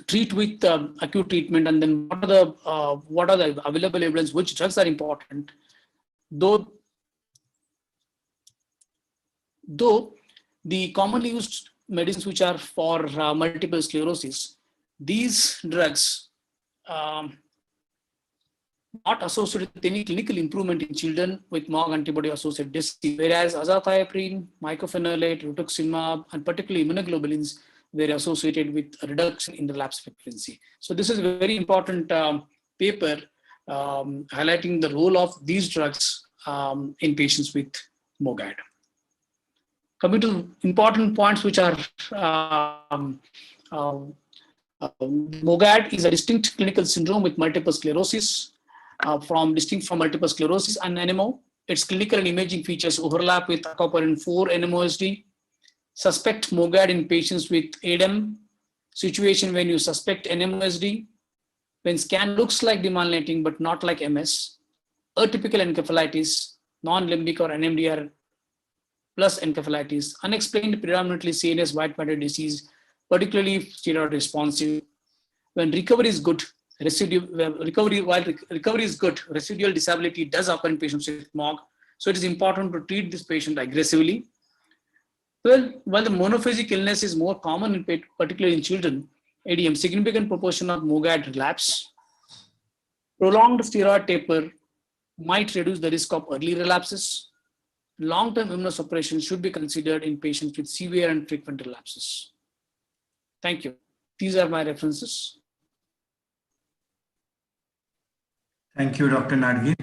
[SPEAKER 5] treat with acute treatment, and then what are the available evidence, which drugs are important? Though the commonly used medicines which are for multiple sclerosis, these drugs not associated with any clinical improvement in children with MOG antibody associated disease, whereas azathioprine, mycophenolate, rituximab, and particularly immunoglobulins were associated with a reduction in relapse frequency. So this is a very important paper highlighting the role of these drugs in patients with MOGAD. Coming to important points which are MOGAD is a distinct clinical syndrome with multiple sclerosis, distinct from multiple sclerosis and NMO. Its clinical and imaging features overlap with Aquaporin-4 and NMOSD. Suspect MOGAD in patients with ADEM, situation when you suspect NMOSD, when scan looks like demyelinating but not like MS, atypical encephalitis, non-limbic or NMDR plus encephalitis, unexplained predominantly CNS white matter disease, particularly steroid responsive. When recovery is good, recovery is good, residual disability does occur in patients with MOG. So it is important to treat this patient aggressively. Well, while the monophasic illness is more common, particularly in children, ADM, significant proportion of MOGAD relapse. Prolonged steroid taper might reduce the risk of early relapses. Long-term immunosuppression should be considered in patients with severe and frequent relapses. Thank you. These are my references.
[SPEAKER 1] Thank you, Dr. Nadgir.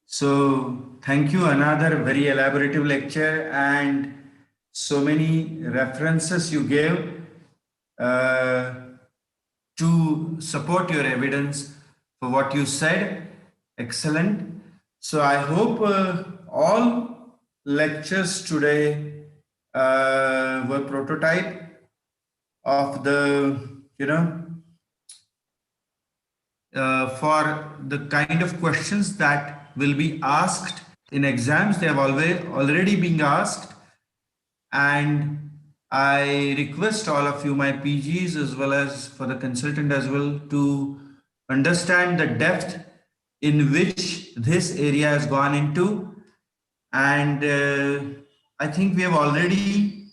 [SPEAKER 1] So, thank you. Another very elaborative lecture and so many references you gave to support your evidence for what you said. Excellent. So, I hope all lectures today were prototype of the, for the kind of questions that will be asked in exams. They have already been asked, and I request all of you, my PGs, as well as for the consultant as well, to understand the depth in which this area has gone into. And I think we have already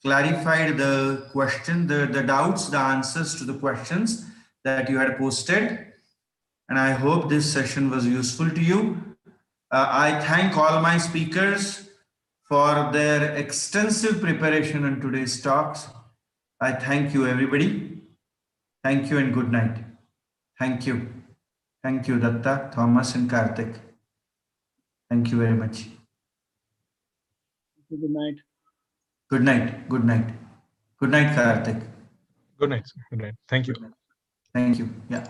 [SPEAKER 1] clarified the question, the doubts, the answers to the questions that you had posted. And I hope this session was useful to you. I thank all my speakers for their extensive preparation on today's talks. I thank you, everybody. Thank you and good night. Thank you. Thank you, Datta, Thomas, and Karthik. Thank you very much.
[SPEAKER 5] Good night.
[SPEAKER 1] Good night. Good night. Good night, Karthik.
[SPEAKER 4] Good night, sir. Good night. Thank you.
[SPEAKER 1] Thank you. Yeah.